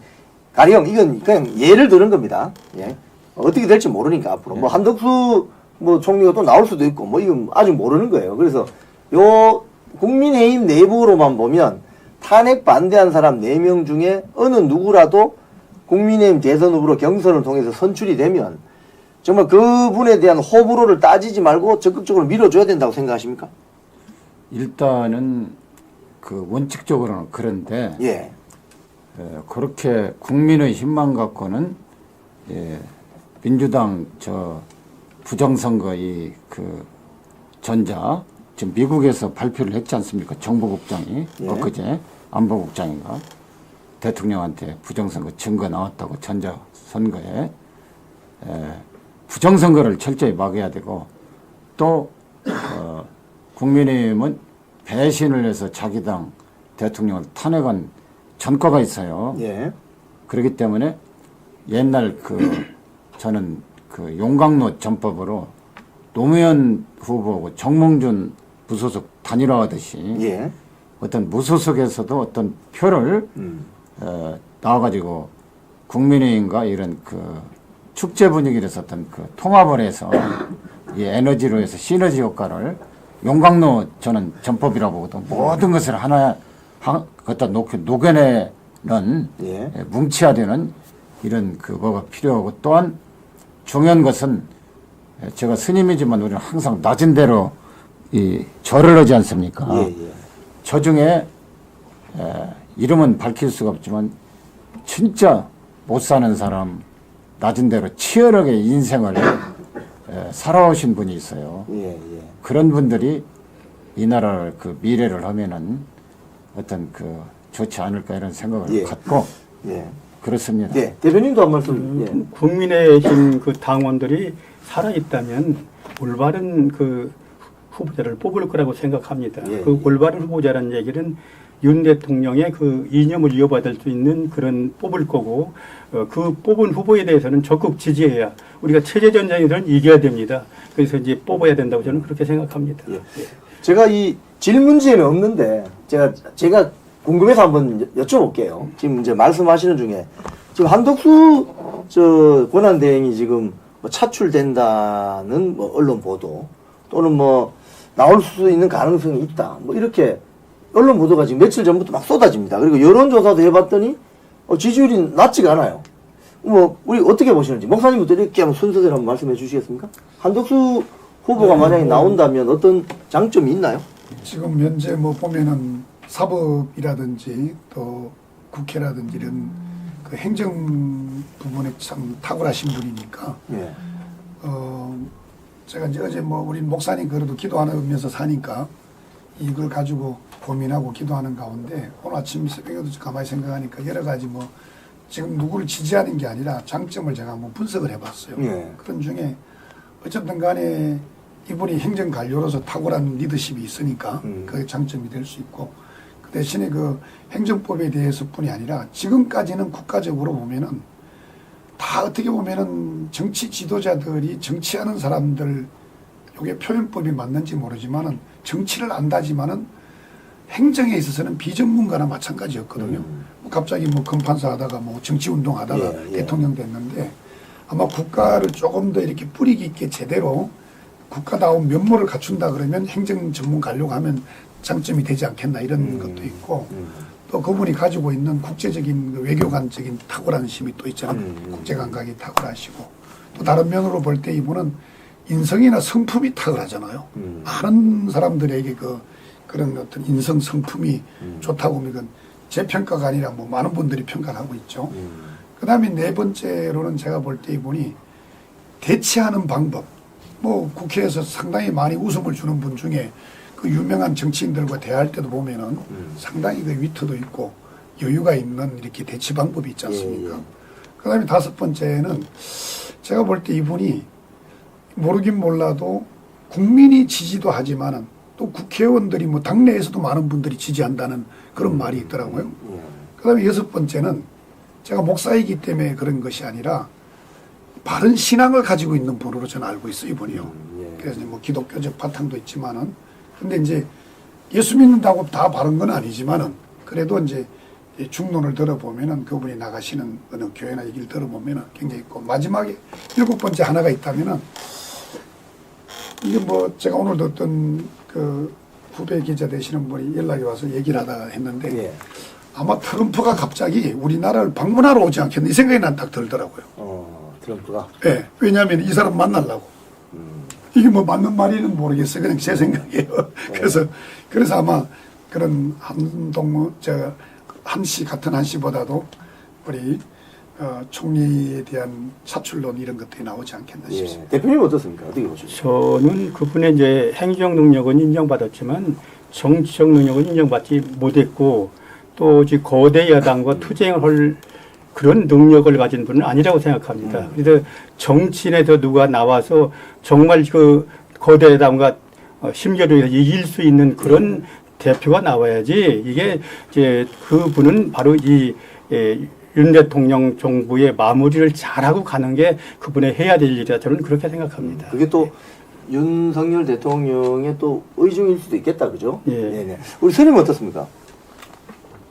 Speaker 4: 가령 이건 그냥 예를 드는 겁니다. 예. 어떻게 될지 모르니까 앞으로 뭐 한덕수 뭐 총리가 또 나올 수도 있고 뭐 이건 아직 모르는 거예요. 그래서 요 국민의힘 내부로만 보면 탄핵 반대한 사람 4명 중에 어느 누구라도 국민의힘 대선 후보로 경선을 통해서 선출이 되면 정말 그분에 대한 호불호를 따지지 말고 적극적으로 밀어줘야 된다고 생각하십니까?
Speaker 5: 일단은 그 원칙적으로는 그런데
Speaker 4: 예.
Speaker 5: 그렇게 국민의 힘만 갖고는 민주당 저 부정선거 이 그 전자 지금 미국에서 발표를 했지 않습니까? 정보국장이 엊그제 안보국장인가 대통령한테 부정선거 증거 나왔다고 전자선거에 부정선거를 철저히 막아야 되고 또 국민의힘은 배신을 해서 자기 당 대통령을 탄핵한 전과가 있어요.
Speaker 4: 예.
Speaker 5: 그렇기 때문에 옛날 저는 그 용광로 전법으로 노무현 후보하고 정몽준 무소속 단일화하듯이
Speaker 4: 예.
Speaker 5: 어떤 무소속에서도 어떤 표를 나와가지고 국민의힘과 이런 그 축제 분위기에서 어떤 그 통합을 해서 이 에너지로 해서 시너지 효과를 용광로 저는 전법이라고 보거든. 모든 것을 하나 갖다 녹여내는
Speaker 4: 예.
Speaker 5: 뭉쳐야 이런 그거가 필요하고 또한 중요한 것은 제가 스님이지만 우리는 항상 낮은 대로 이 절을 하지 않습니까?
Speaker 4: 예, 예.
Speaker 5: 저 중에 이름은 밝힐 수가 없지만 진짜 못 사는 사람 낮은 대로 치열하게 인생을 살아오신 분이 있어요.
Speaker 4: 예, 예.
Speaker 5: 그런 분들이 이 나라를 그 미래를 하면은 어떤 그 좋지 않을까 이런 생각을
Speaker 4: 예.
Speaker 5: 갖고
Speaker 4: 예.
Speaker 5: 그렇습니다.
Speaker 4: 예. 대표님도 한 말씀. 예.
Speaker 7: 국민의힘 그 당원들이 살아있다면 올바른 그 후보자를 뽑을 거라고 생각합니다.
Speaker 4: 예,
Speaker 7: 그 올바른 후보자라는 얘기는 윤 대통령의 그 이념을 이어받을 수 있는 그런 뽑을 거고, 그 뽑은 후보에 대해서는 적극 지지해야 우리가 체제 전쟁에서는 이겨야 됩니다. 그래서 이제 뽑아야 된다고 저는 그렇게 생각합니다.
Speaker 4: 예. 제가 이 질문지에는 없는데 제가 궁금해서 한번 여쭤볼게요. 지금 이제 말씀하시는 중에 지금 한덕수 권한대행이 지금 뭐 차출된다는 뭐 언론 보도 또는 뭐 나올 수 있는 가능성이 있다. 뭐 이렇게 언론 보도가 지금 며칠 전부터 막 쏟아집니다. 그리고 여론조사도 해봤더니 지지율이 낮지가 않아요. 뭐 우리 어떻게 보시는지 목사님부터 이렇게 한번 순서대로 한번 말씀해 주시겠습니까? 한덕수 후보가 만약에 나온다면 어떤 장점이 있나요?
Speaker 6: 지금 현재 뭐 보면은 사법이라든지 또 국회라든지 이런 그 행정 부분에 참 탁월하신 분이니까
Speaker 4: 예.
Speaker 6: 제가 이제 어제 뭐 우리 목사님 그래도 기도하면서 사니까 이걸 가지고 고민하고 기도하는 가운데 오늘 아침 새벽에도 가만히 생각하니까 여러 가지 뭐 지금 누구를 지지하는 게 아니라 장점을 제가 한번 분석을 해봤어요.
Speaker 4: 예.
Speaker 6: 그런 중에 어쨌든 간에 이분이 행정 관료로서 탁월한 리더십이 있으니까 그게 장점이 될 수 있고, 그 대신에 그 행정법에 대해서뿐이 아니라 지금까지는 국가적으로 보면은 다 어떻게 보면은 정치 지도자들이 정치하는 사람들, 이게 표현법이 맞는지 모르지만은 정치를 안다지만은 행정에 있어서는 비전문가나 마찬가지였거든요. 뭐 갑자기 뭐 검판사 하다가 뭐 정치 운동 하다가 대통령 됐는데, 아마 국가를 조금 더 이렇게 뿌리 깊게 제대로 국가다운 면모를 갖춘다 그러면 행정 전문 가려고 하면 장점이 되지 않겠나 이런 것도 있고, 또 그분이 가지고 있는 국제적인 그 외교관적인 탁월한 힘이 또 있잖아요. 국제 감각이 탁월하시고, 또 다른 면으로 볼 때 이분은 인성이나 성품이 탁월하잖아요. 많은 사람들에게 그런 어떤 인성 성품이 좋다고 하면 이건 제 평가가 아니라 뭐 많은 분들이 평가를 하고 있죠. 그 다음에 네 번째로는 제가 볼 때 이분이 대치하는 방법, 뭐 국회에서 상당히 많이 웃음을 주는 분 중에 그 유명한 정치인들과 대화할 때도 보면은 상당히 그 위트도 있고 여유가 있는 이렇게 대치 방법이 있지 않습니까? 그 다음에 다섯 번째는 제가 볼 때 이분이 모르긴 몰라도 국민이 지지도 하지만은 또 국회의원들이 뭐 당내에서도 많은 분들이 지지한다는 그런 말이 있더라고요. 그 다음에 여섯 번째는 제가 목사이기 때문에 그런 것이 아니라 바른 신앙을 가지고 있는 분으로 저는 알고 있어요, 이분이요. 그래서 뭐 기독교적 바탕도 있지만은, 근데 이제 예수 믿는다고 다 바른 건 아니지만은 그래도 이제 중론을 들어보면은 그분이 나가시는 어느 교회나 얘기를 들어보면은 굉장히 있고, 마지막에 일곱 번째 하나가 있다면은 이게 뭐 제가 오늘도 어떤 그 후배 기자 되시는 분이 연락이 와서 얘기를 하다가 했는데 아마 트럼프가 갑자기 우리나라를 방문하러 오지 않겠나 이 생각이 난 딱 들더라고요.
Speaker 4: 트럼프가.
Speaker 6: 네, 왜냐하면 이 사람 만나려고. 이게 뭐 맞는 말인지는 모르겠어요. 그냥 제 생각이에요. 그래서 아마 그런 한씨 같은 한씨보다도 우리 총리에 대한 사출론 이런 것들이 나오지 않겠나 싶습니다.
Speaker 4: 대표님 어떻습니까? 어떻게 보십니까?
Speaker 7: 저는 그분의 이제 행정 능력은 인정받았지만 정치적 능력은 인정받지 못했고, 또 이제 거대 여당과 투쟁을 할 그런 능력을 가진 분은 아니라고 생각합니다. 그래서 정치인에서 누가 나와서 정말 그 거대 여당과 심겨루에서 이길 수 있는 그런 대표가 나와야지, 이게 이제 그분은 바로 이 윤 대통령 정부의 마무리를 잘하고 가는 게 그분의 해야 될 일이라 저는 그렇게 생각합니다.
Speaker 4: 그게 또 윤석열 대통령의 또 의중일 수도 있겠다, 그죠?
Speaker 7: 예.
Speaker 4: 우리 선생님 어떻습니까?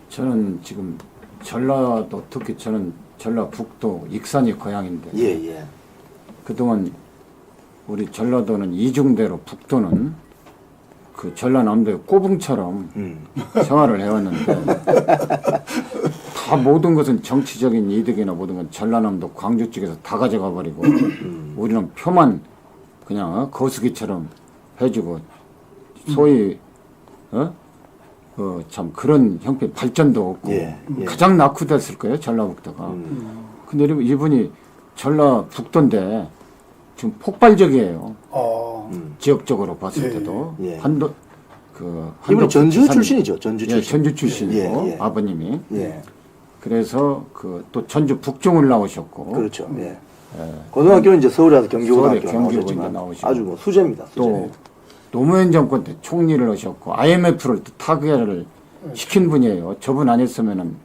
Speaker 5: 저는 지금 전라도, 특히 저는 전라북도 익산이 고향인데 그동안 우리 전라도는 이중대로 북도는 그 전라남도의 꼬붕처럼 생활을 해왔는데 다 모든 것은 정치적인 이득이나 모든 건 전라남도 광주 쪽에서 다 가져가 버리고 우리는 표만 그냥 거수기처럼 해주고 소위 참 그런 형편 발전도 없고 가장 낙후됐을 거예요, 전라북도가. 근데 이분이 전라북도인데 지금 폭발적이에요. 지역적으로 봤을 때도 한도
Speaker 4: 이분은 전주 출신이죠. 전주 출신.
Speaker 5: 전주 출신이고 아버님이. 그래서 또 전주 북중을 나오셨고.
Speaker 4: 그렇죠. 고등학교는 이제 서울에서 경기고등학교 나오셨지만 아주 뭐 수재입니다.
Speaker 5: 또 노무현 정권 때 총리를 하셨고 IMF를 또 타결을 시킨 분이에요. 저분 아니었으면은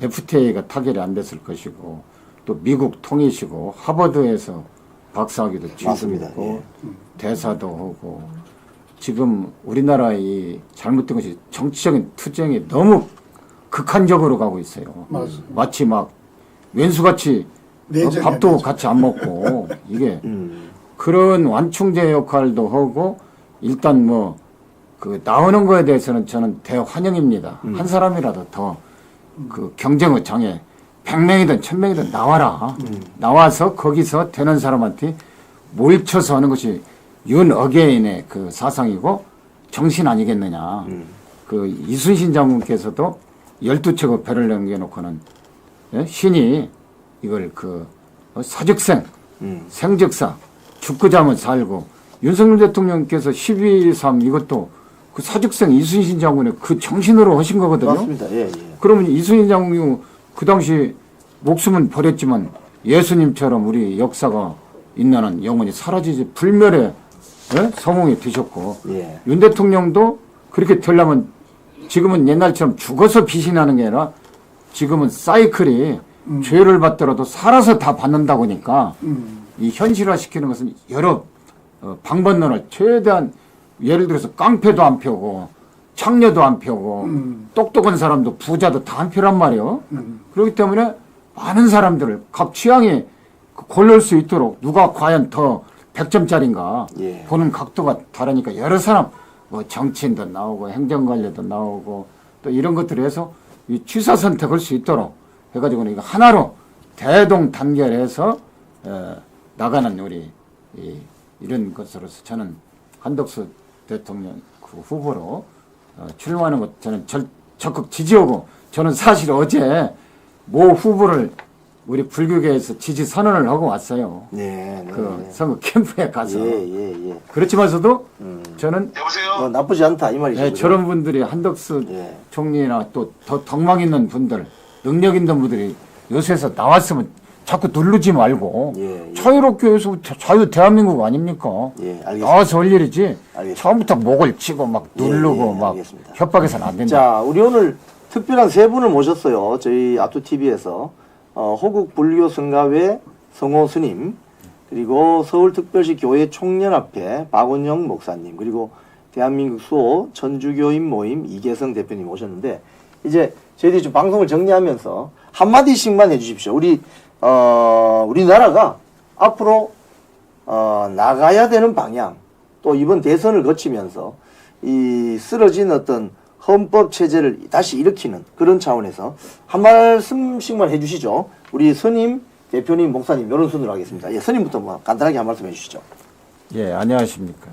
Speaker 5: FTA가 타결이 안 됐을 것이고, 또 미국 통일시고 하버드에서 박사학위도 취득했고 대사도 하고, 지금 우리나라의 이 잘못된 것이 정치적인 투쟁이 너무 극한적으로 가고 있어요. 마치 막 왼수같이 밥도 같이 안 먹고 이게 그런 완충제 역할도 하고, 일단 뭐 그 나오는 거에 대해서는 저는 대환영입니다. 한 사람이라도 더 그 경쟁의 장에 100명이든 1000명이든 나와라. 나와서 거기서 되는 사람한테 몰쳐서 하는 것이 윤 어게인의 그 사상이고 정신 아니겠느냐. 그 이순신 장군께서도 12척의 배를 남겨놓고는 신이 이걸 사즉생, 생즉사, 죽고 자면 살고, 윤석열 대통령께서 12.3 이것도 그 사즉생 이순신 장군의 그 정신으로 하신 거거든요.
Speaker 4: 맞습니다.
Speaker 5: 그러면 이순신 장군이 그 당시 목숨은 버렸지만 예수님처럼 우리 역사가 있나는 영원히 사라지지 불멸의 성공이 되셨고, 윤 대통령도 그렇게 되려면 지금은 옛날처럼 죽어서 빚이 나는 게 아니라 지금은 사이클이 죄를 받더라도 살아서 다 받는다고 하니까 이 현실화시키는 것은 여러 방법론을 최대한 예를 들어서 깡패도 안 펴고 창녀도 안 펴고 똑똑한 사람도 부자도 다 안 펴란 말이에요. 그렇기 때문에 많은 사람들을 각 취향이 고를 수 있도록 누가 과연 더 100점짜리인가
Speaker 4: 예.
Speaker 5: 보는 각도가 다르니까 여러 사람 뭐 정치인도 나오고 행정관료도 나오고 또 이런 것들을 해서 이 취사 선택할 수 있도록 해가지고는 이거 하나로 대동단결해서 나가는 우리 이런 것으로서 저는 한덕수 대통령 그 후보로 출마하는 것 저는 적극 지지하고 저는 사실 어제 모 후보를 우리 불교계에서 지지 선언을 하고 왔어요.
Speaker 4: 네, 네,
Speaker 5: 그
Speaker 4: 네.
Speaker 5: 선거 캠프에 가서.
Speaker 4: 예.
Speaker 5: 그렇지만서도 저는
Speaker 4: 나쁘지 않다 이 말이죠.
Speaker 5: 네,
Speaker 4: 그죠?
Speaker 5: 저런 분들이 한덕수
Speaker 4: 예.
Speaker 5: 총리나 또 더 덕망 있는 분들, 능력 있는 분들이 요새서 나왔으면 자꾸 누르지 말고
Speaker 4: 예.
Speaker 5: 자유롭게 해서 자유 대한민국 아닙니까?
Speaker 4: 예, 알겠습니다.
Speaker 5: 나와서 할 일이지.
Speaker 4: 알겠습니다.
Speaker 5: 처음부터 목을 치고 막 누르고
Speaker 4: 예,
Speaker 5: 막
Speaker 4: 알겠습니다.
Speaker 5: 협박해서는 안 된다.
Speaker 4: 자, 우리 오늘 특별한 세 분을 모셨어요. 저희 아투TV에서 호국 불교 성가회 성호 스님, 그리고 서울특별시 교회 총연합회 박원영 목사님, 그리고 대한민국 수호 천주교인 모임 이계성 대표님 오셨는데, 이제 저희들이 좀 방송을 정리하면서 한마디씩만 해주십시오. 우리나라가 앞으로 나가야 되는 방향, 또 이번 대선을 거치면서 이 쓰러진 어떤 헌법 체제를 다시 일으키는 그런 차원에서 한 말씀씩만 해주시죠. 우리 스님, 대표님, 목사님 이런 순으로 하겠습니다. 예, 스님부터 뭐 간단하게 한 말씀 해주시죠.
Speaker 5: 예, 안녕하십니까.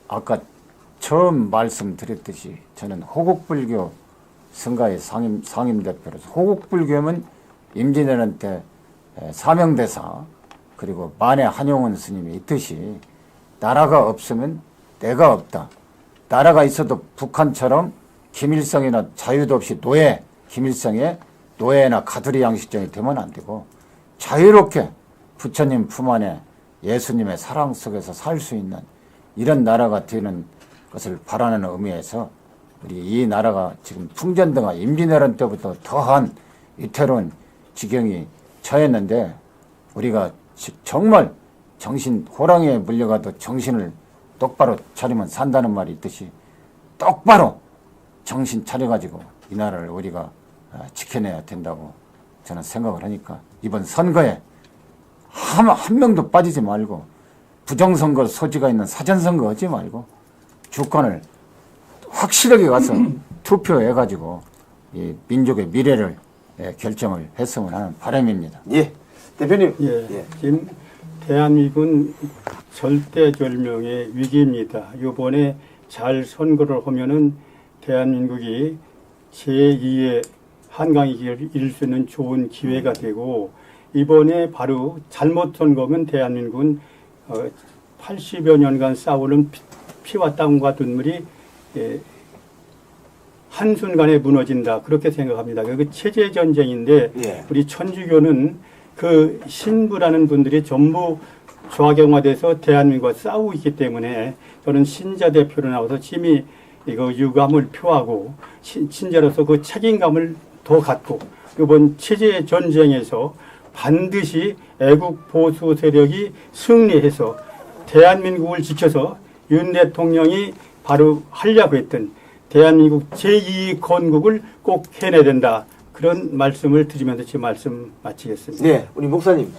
Speaker 5: 아까 처음 말씀드렸듯이 저는 호국불교 성가의 상임대표로서 호국불교면 임진왜란 사명대사 그리고 만해 한용운 스님이 있듯이 나라가 없으면 내가 없다. 나라가 있어도 북한처럼 김일성이나 자유도 없이 노예, 김일성의 노예나 가두리 양식장이 되면 안 되고 자유롭게 부처님 품 안에 예수님의 사랑 속에서 살 수 있는 이런 나라가 되는 것을 바라는 의미에서 우리 이 나라가 지금 풍전등화 임진왜란 때부터 더한 위태로운 지경이 처했는데 우리가 정말 정신 호랑이에 물려가도 정신을 똑바로 차리면 산다는 말이 있듯이 똑바로 정신 차려가지고 이 나라를 우리가 지켜내야 된다고 저는 생각을 하니까 이번 선거에 한 명도 빠지지 말고 부정선거 소지가 있는 사전선거 하지 말고 주권을 확실하게 가서 투표해가지고 이 민족의 미래를 결정을 했으면 하는 바람입니다.
Speaker 4: 예, 대표님.
Speaker 7: 예. 지금 대한민국은 절대절명의 위기입니다. 이번에 잘 선거를 하면은 대한민국이 제2의 한강의 길을 잃을 수 있는 좋은 기회가 되고 이번에 바로 잘못 선거면 대한민국은 80여 년간 싸우는 피와 땀과 눈물이 한순간에 무너진다 그렇게 생각합니다. 그 체제 전쟁인데
Speaker 4: 예.
Speaker 7: 우리 천주교는 그 신부라는 분들이 전부 좌경화돼서 대한민국과 싸우고 있기 때문에 저는 신자 대표로 나와서 심히 이거 유감을 표하고 신자로서 그 책임감을 더 갖고 이번 체제 전쟁에서 반드시 애국 보수 세력이 승리해서 대한민국을 지켜서 윤 대통령이 바로 하려고 했던 대한민국 제2 건국을 꼭 해내야 된다. 그런 말씀을 드리면서 제 말씀 마치겠습니다.
Speaker 4: 네, 우리 목사님.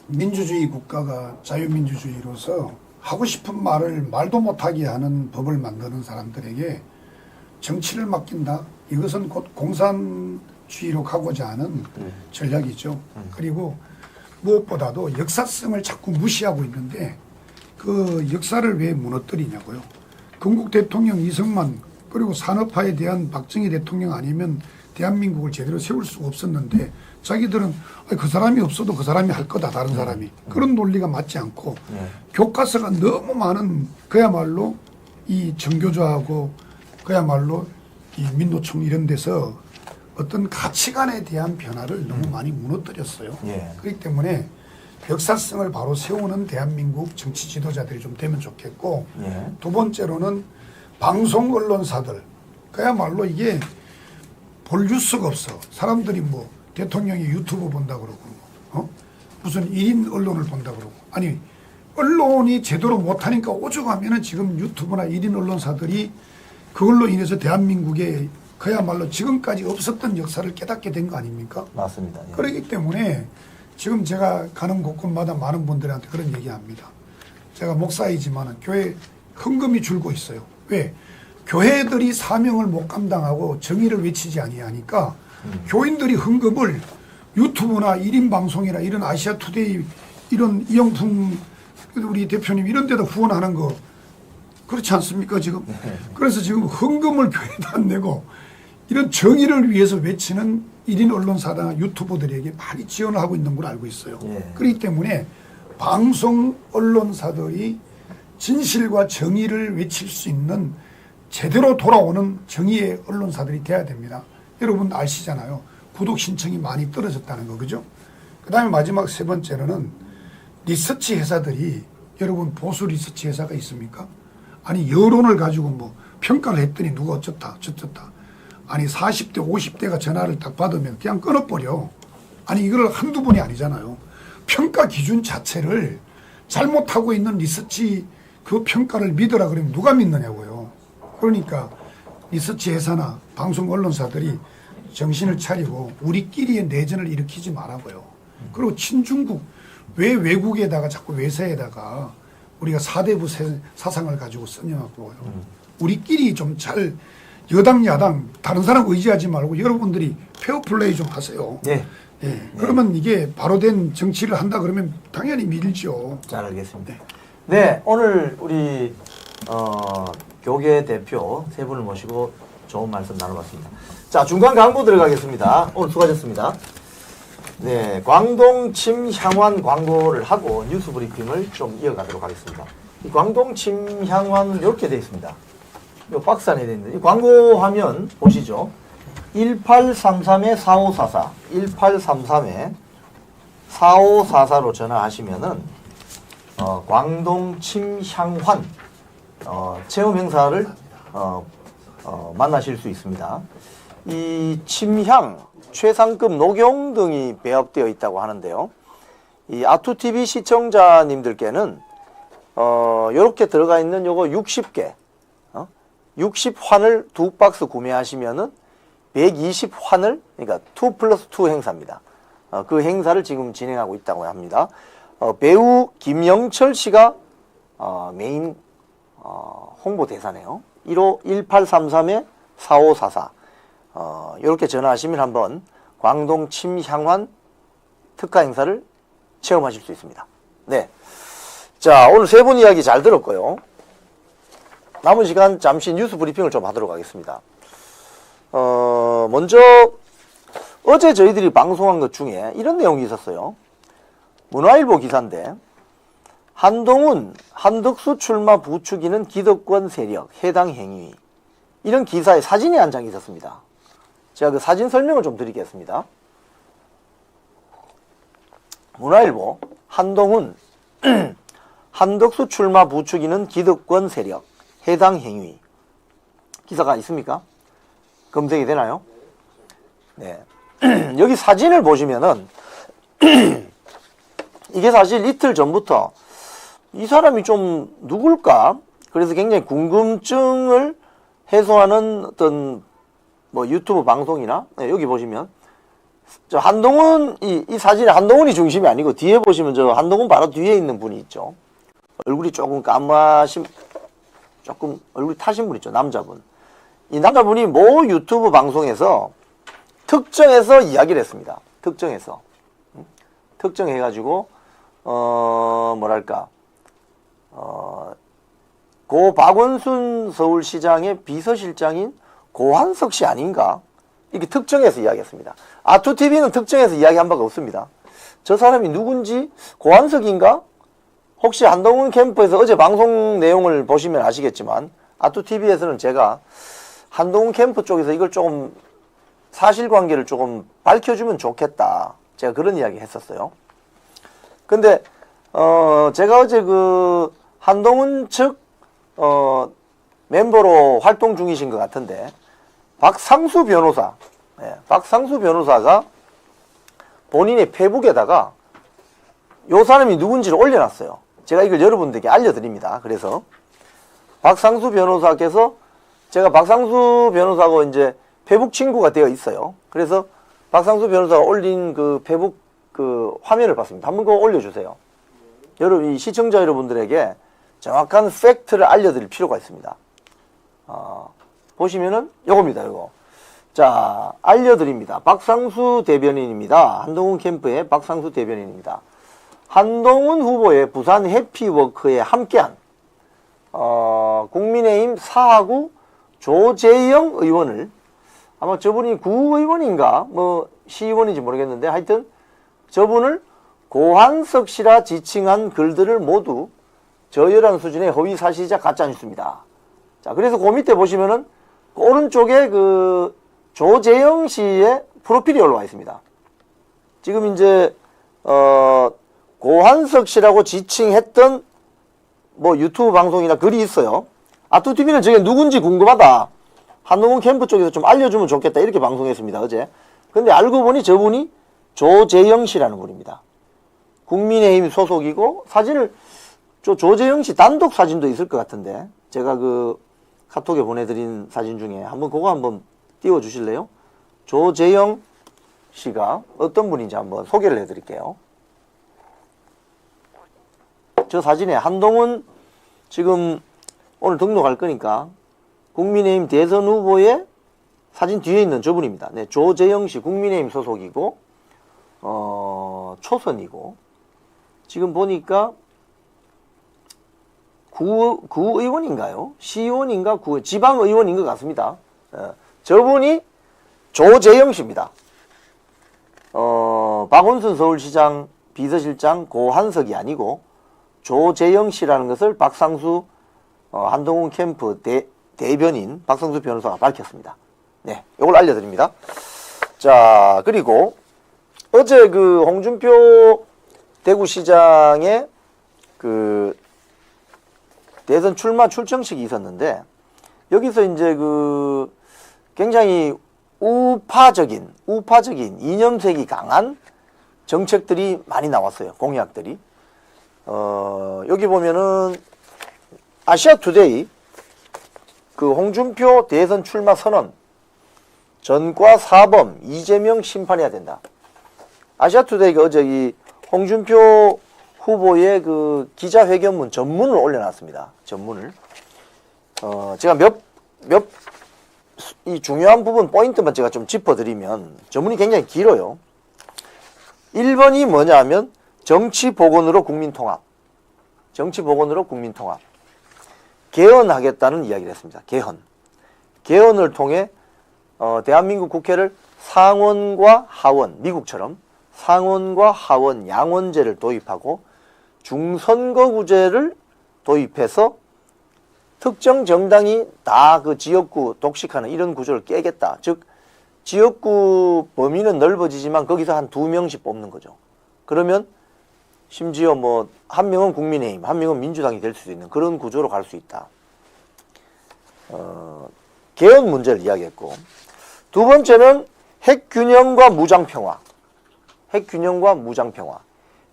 Speaker 6: 민주주의 국가가 자유민주주의로서 하고 싶은 말을 말도 못하게 하는 법을 만드는 사람들에게 정치를 맡긴다. 이것은 곧 공산주의로 가고자 하는 전략이죠. 그리고 무엇보다도 역사성을 자꾸 무시하고 있는데 그 역사를 왜 무너뜨리냐고요. 건국 대통령 이승만 그리고 산업화에 대한 박정희 대통령 아니면 대한민국을 제대로 세울 수가 없었는데 자기들은 그 사람이 없어도 그 사람이 할 거다 다른 사람이 그런 논리가 맞지 않고 교과서가 너무 많은 그야말로 이 정교조하고 그야말로 이 민노총 이런 데서 어떤 가치관에 대한 변화를 너무 많이 무너뜨렸어요.
Speaker 4: 예.
Speaker 6: 그렇기 때문에 역사성을 바로 세우는 대한민국 정치 지도자들이 좀 되면 좋겠고
Speaker 4: 예.
Speaker 6: 두 번째로는 방송 언론사들 그야말로 이게 볼 뉴스가 없어. 사람들이 뭐 대통령이 유튜브 본다 그러고 무슨 1인 언론을 본다 그러고 아니 언론이 제대로 못하니까 오죽하면은 지금 유튜브나 1인 언론사들이 그걸로 인해서 대한민국에 그야말로 지금까지 없었던 역사를 깨닫게 된 거 아닙니까?
Speaker 4: 맞습니다. 예.
Speaker 6: 그렇기 때문에 지금 제가 가는 곳곳마다 많은 분들한테 그런 얘기합니다. 제가 목사이지만 교회 헌금이 줄고 있어요. 왜? 교회들이 사명을 못 감당하고 정의를 외치지 아니하니까 교인들이 헌금을 유튜브나 1인 방송이나 이런 아시아투데이 이런 이영풍 우리 대표님 이런 데다 후원하는 거 그렇지 않습니까 지금? 그래서 지금 헌금을 교회도 안 내고 이런 정의를 위해서 외치는 1인 언론사나 유튜버들에게 많이 지원을 하고 있는 걸 알고 있어요.
Speaker 4: 예.
Speaker 6: 그렇기 때문에 방송 언론사들이 진실과 정의를 외칠 수 있는 제대로 돌아오는 정의의 언론사들이 돼야 됩니다. 여러분 아시잖아요. 구독 신청이 많이 떨어졌다는 거 그죠? 그 다음에 마지막 세 번째로는 리서치 회사들이 여러분 보수 리서치 회사가 있습니까? 아니 여론을 가지고 뭐 평가를 했더니 누가 어쩌다 저쩌다 아니 40대 50대가 전화를 딱 받으면 그냥 끊어버려. 아니 이걸 한두 번이 아니잖아요. 평가 기준 자체를 잘못하고 있는 리서치 그 평가를 믿으라 그러면 누가 믿느냐고요. 그러니까 리서치 회사나 방송 언론사들이 정신을 차리고 우리끼리의 내전을 일으키지 말라고요. 그리고 친중국 왜 외국에다가 자꾸 외세에다가 우리가 사대부 사상을 가지고 쓰냐고요. 우리끼리 좀 잘 여당 야당 다른 사람 의지하지 말고 여러분들이 페어플레이 좀 하세요.
Speaker 4: 네.
Speaker 6: 예. 그러면 이게 바로 된 정치를 한다 그러면 당연히 밀죠.
Speaker 4: 잘 알겠습니다. 네, 오늘 우리 교계 대표 세 분을 모시고 좋은 말씀 나눠봤습니다. 자, 중간 광고 들어가겠습니다. 오늘 수고하셨습니다. 네, 광동 침향환 광고를 하고 뉴스 브리핑을 좀 이어가도록 하겠습니다. 이 광동 침향환은 이렇게 되어 있습니다. 이 박스 안에 되어 있는데 이 광고 화면 보시죠. 1833-4544 1833-4544로 전화하시면은 광동 침향환 체험 행사를 만나실 수 있습니다. 이 침향 최상급 녹용 등이 배합되어 있다고 하는데요. 이 아투TV 시청자님들께는 요렇게 들어가 있는 요거 60개 60환을 두 박스 구매하시면은 120환을 그러니까 2+2 행사입니다. 그 행사를 지금 진행하고 있다고 합니다. 배우 김영철 씨가 메인 홍보 대사네요. 1833-4544 이렇게 전화하시면 한번 광동 침향환 특가 행사를 체험하실 수 있습니다. 네, 자 오늘 세 분 이야기 잘 들었고요. 남은 시간 잠시 뉴스 브리핑을 좀 하도록 하겠습니다. 먼저 어제 저희들이 방송한 것 중에 이런 내용이 있었어요. 문화일보 기사인데 한동훈, 한덕수 출마 부추기는 기득권 세력 해당 행위 이런 기사에 사진이 한 장 있었습니다. 제가 그 사진 설명을 좀 드리겠습니다. 문화일보 한동훈 한덕수 출마 부추기는 기득권 세력 해당 행위 기사가 있습니까? 검색이 되나요? 네. 여기 사진을 보시면은 이게 사실 이틀 전부터 이 사람이 좀 누굴까? 그래서 굉장히 궁금증을 해소하는 어떤 뭐 유튜브 방송이나 네, 여기 보시면 저 한동훈 이 사진에 한동훈이 중심이 아니고 뒤에 보시면 저 한동훈 바로 뒤에 있는 분이 있죠. 얼굴이 조금 까마신 조금 얼굴이 타신 분 있죠. 남자분. 이 남자분이 모 유튜브 방송에서 특정해서 이야기를 했습니다. 특정해가지고 뭐랄까 고 박원순 서울시장의 비서실장인 고한석 씨 아닌가 이렇게 특정해서 이야기했습니다. 아투TV는 특정해서 이야기한 바가 없습니다. 저 사람이 누군지 고한석인가? 혹시 한동훈 캠프에서 어제 방송 내용을 보시면 아시겠지만 아투TV에서는 제가 한동훈 캠프 쪽에서 이걸 조금 사실관계를 조금 밝혀주면 좋겠다. 제가 그런 이야기 했었어요. 근데 제가 어제 그 한동훈 측 멤버로 활동 중이신 것 같은데 박상수 변호사, 박상수 변호사가 본인의 페북에다가 요 사람이 누군지를 올려놨어요. 제가 이걸 여러분들에게 알려드립니다. 그래서 박상수 변호사께서 제가 박상수 변호사하고 이제 페북 친구가 되어 있어요. 그래서 박상수 변호사가 올린 그 페북 그 화면을 봤습니다. 한번 그거 올려주세요. 여러분, 이 시청자 여러분들에게 정확한 팩트를 알려드릴 필요가 있습니다. 보시면은 요겁니다. 요거. 자, 알려드립니다. 박상수 대변인입니다. 한동훈 캠프의 박상수 대변인입니다. 한동훈 후보의 부산 해피워크에 함께한 국민의힘 사하구 조재영 의원을, 아마 저분이 구의원인가 뭐 시의원인지 모르겠는데 하여튼 저분을 고한석 씨라 지칭한 글들을 모두 저열한 수준의 허위 사실이자 가짜뉴스입니다. 자, 그래서 그 밑에 보시면은 그 오른쪽에 그 조재영 씨의 프로필이 올라와 있습니다. 지금 이제 고한석 씨라고 지칭했던 뭐 유튜브 방송이나 글이 있어요. 아투TV는 저게 누군지 궁금하다, 한동훈 캠프 쪽에서 좀 알려주면 좋겠다, 이렇게 방송했습니다, 어제. 근데 알고 보니 저분이 조재영 씨라는 분입니다. 국민의힘 소속이고, 사진을 조재영 씨 단독 사진도 있을 것 같은데 제가 그 카톡에 보내드린 사진 중에 한번 그거 한번 띄워주실래요? 조재영 씨가 어떤 분인지 한번 소개를 해드릴게요. 저 사진에 한동훈 지금 오늘 등록할 거니까 국민의힘 대선 후보의 사진 뒤에 있는 저분입니다. 네, 조재영 씨 국민의힘 소속이고 초선이고, 지금 보니까 구의원인가요? 시의원인가? 지방의원인 것 같습니다. 저분이 조재영 씨입니다. 박원순 서울시장 비서실장 고한석이 아니고 조재영 씨라는 것을 박상수 한동훈 캠프 대변인 박상수 변호사가 밝혔습니다. 네, 이걸 알려드립니다. 자, 그리고 어제 그 홍준표 대구시장의 그 대선 출마 출정식이 있었는데, 여기서 이제 그 굉장히 우파적인 이념색이 강한 정책들이 많이 나왔어요. 공약들이. 여기 보면은 아시아투데이 그 홍준표 대선 출마 선언, 전과 사범 이재명 심판해야 된다. 아시아투데이가 어제 이 홍준표 후보의 그 기자회견문 전문을 올려놨습니다. 전문을. 제가 이 중요한 부분 포인트만 제가 좀 짚어드리면, 전문이 굉장히 길어요. 1번이 뭐냐 하면 정치복원으로 국민통합. 정치복원으로 국민통합. 개헌하겠다는 이야기를 했습니다. 개헌을 통해 대한민국 국회를 상원과 하원, 미국처럼 상원과 하원 양원제를 도입하고 중선거구제를 도입해서 특정 정당이 다 그 지역구 독식하는 이런 구조를 깨겠다. 즉 지역구 범위는 넓어지지만 거기서 한 2명씩 뽑는 거죠. 그러면 심지어 뭐 한 명은 국민의힘, 한 명은 민주당이 될 수도 있는 그런 구조로 갈 수 있다. 개헌 문제를 이야기했고, 두 번째는 핵균형과 무장평화. 핵균형과 무장평화.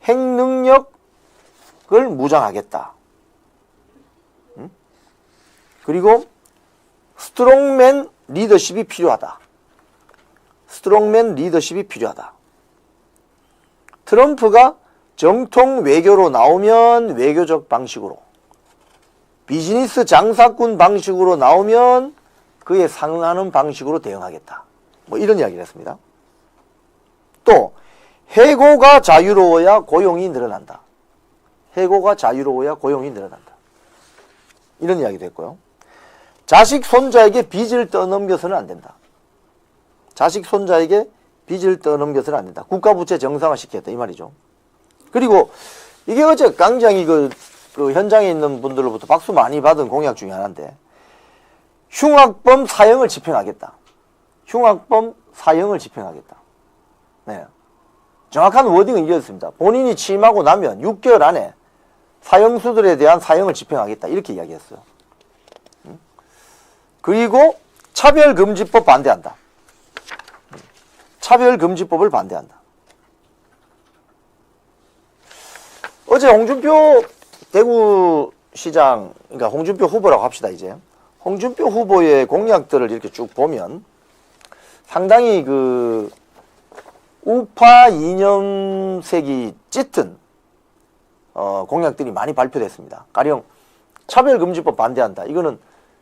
Speaker 4: 핵능력을 무장하겠다. 그리고 스트롱맨 리더십이 필요하다. 스트롱맨 리더십이 필요하다. 트럼프가 정통 외교로 나오면 외교적 방식으로, 비즈니스 장사꾼 방식으로 나오면 그에 상응하는 방식으로 대응하겠다. 뭐 이런 이야기를 했습니다. 또 해고가 자유로워야 고용이 늘어난다. 해고가 자유로워야 고용이 늘어난다. 이런 이야기도 했고요. 자식 손자에게 빚을 떠넘겨서는 안 된다. 자식 손자에게 빚을 떠넘겨서는 안 된다. 국가부채 정상화 시켰다 이 말이죠. 그리고 이게 어제 굉장히 그 현장에 있는 분들로부터 박수 많이 받은 공약 중에 하나인데, 흉악범 사형을 집행하겠다. 흉악범 사형을 집행하겠다. 네. 정확한 워딩은 이렇습니다. 본인이 취임하고 나면 6개월 안에 사형수들에 대한 사형을 집행하겠다. 이렇게 이야기했어요. 그리고 차별금지법 반대한다. 차별금지법을 반대한다. 어제 홍준표 대구시장, 그러니까 홍준표 후보라고 합시다, 이제. 홍준표 후보의 공약들을 이렇게 쭉 보면 상당히 그 우파 이념색이 짙은 공약들이 많이 발표됐습니다. 가령 차별금지법 반대한다. 이거는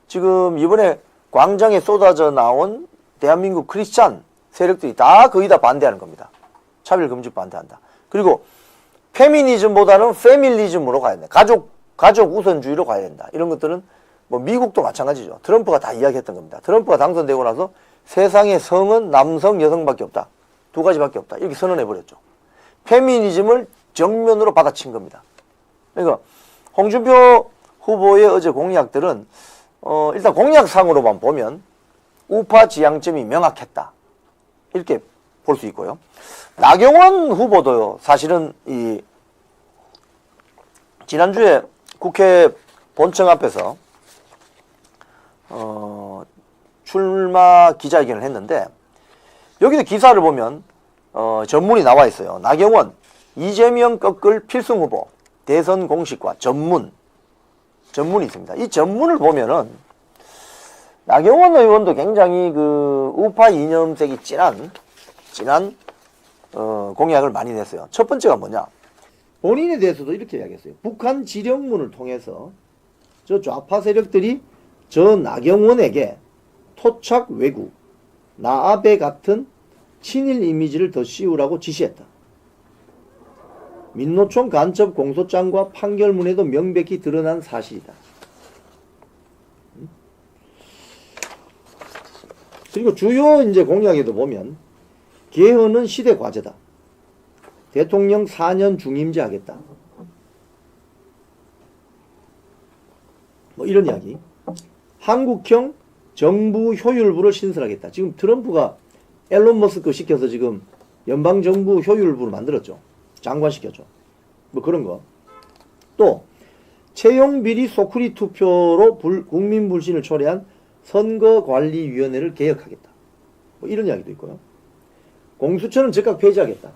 Speaker 4: 지금 이번에 광장에 쏟아져 나온 대한민국 크리스찬 세력들이 다 거의 다 반대하는 겁니다. 차별금지법 반대한다. 그리고 페미니즘보다는 페밀리즘으로 가야 된다. 가족 우선주의로 가야 된다. 이런 것들은 뭐 미국도 마찬가지죠. 트럼프가 다 이야기했던 겁니다. 트럼프가 당선되고 나서 세상에 성은 남성, 여성밖에 없다. 두 가지밖에 없다. 이렇게 선언해버렸죠. 페미니즘을 정면으로 받아친 겁니다. 그러니까 홍준표 후보의 어제 공약들은 일단 공약상으로만 보면 우파 지향점이 명확했다. 이렇게 볼 수 있고요. 나경원 후보도요. 사실은 이 지난주에 국회 본청 앞에서 출마 기자회견을 했는데 여기도 기사를 보면 전문이 나와 있어요. 나경원, 이재명 꺾을 필승 후보, 대선 공식과 전문이 있습니다. 이 전문을 보면은 나경원 의원도 굉장히 그 우파 이념색이 진한 공약을 많이 냈어요. 첫 번째가 뭐냐? 본인에 대해서도 이렇게 이야기했어요. 북한 지령문을 통해서 저 좌파 세력들이 저 나경원에게 토착 왜구, 나아베 같은 친일 이미지를 더 씌우라고 지시했다. 민노총 간첩 공소장과 판결문에도 명백히 드러난 사실이다. 그리고 주요 이제 공약에도 보면 개헌은 시대 과제다. 대통령 4년 중임제 하겠다. 뭐 이런 이야기. 한국형 정부 효율부를 신설하겠다. 지금 트럼프가 앨런 머스크 시켜서 지금 연방정부 효율부를 만들었죠. 장관 시켰죠. 뭐 그런 거. 또 채용비리 소쿠리 투표로 국민 불신을 초래한 선거관리위원회를 개혁하겠다. 뭐 이런 이야기도 있고요. 공수처는 즉각 폐지하겠다.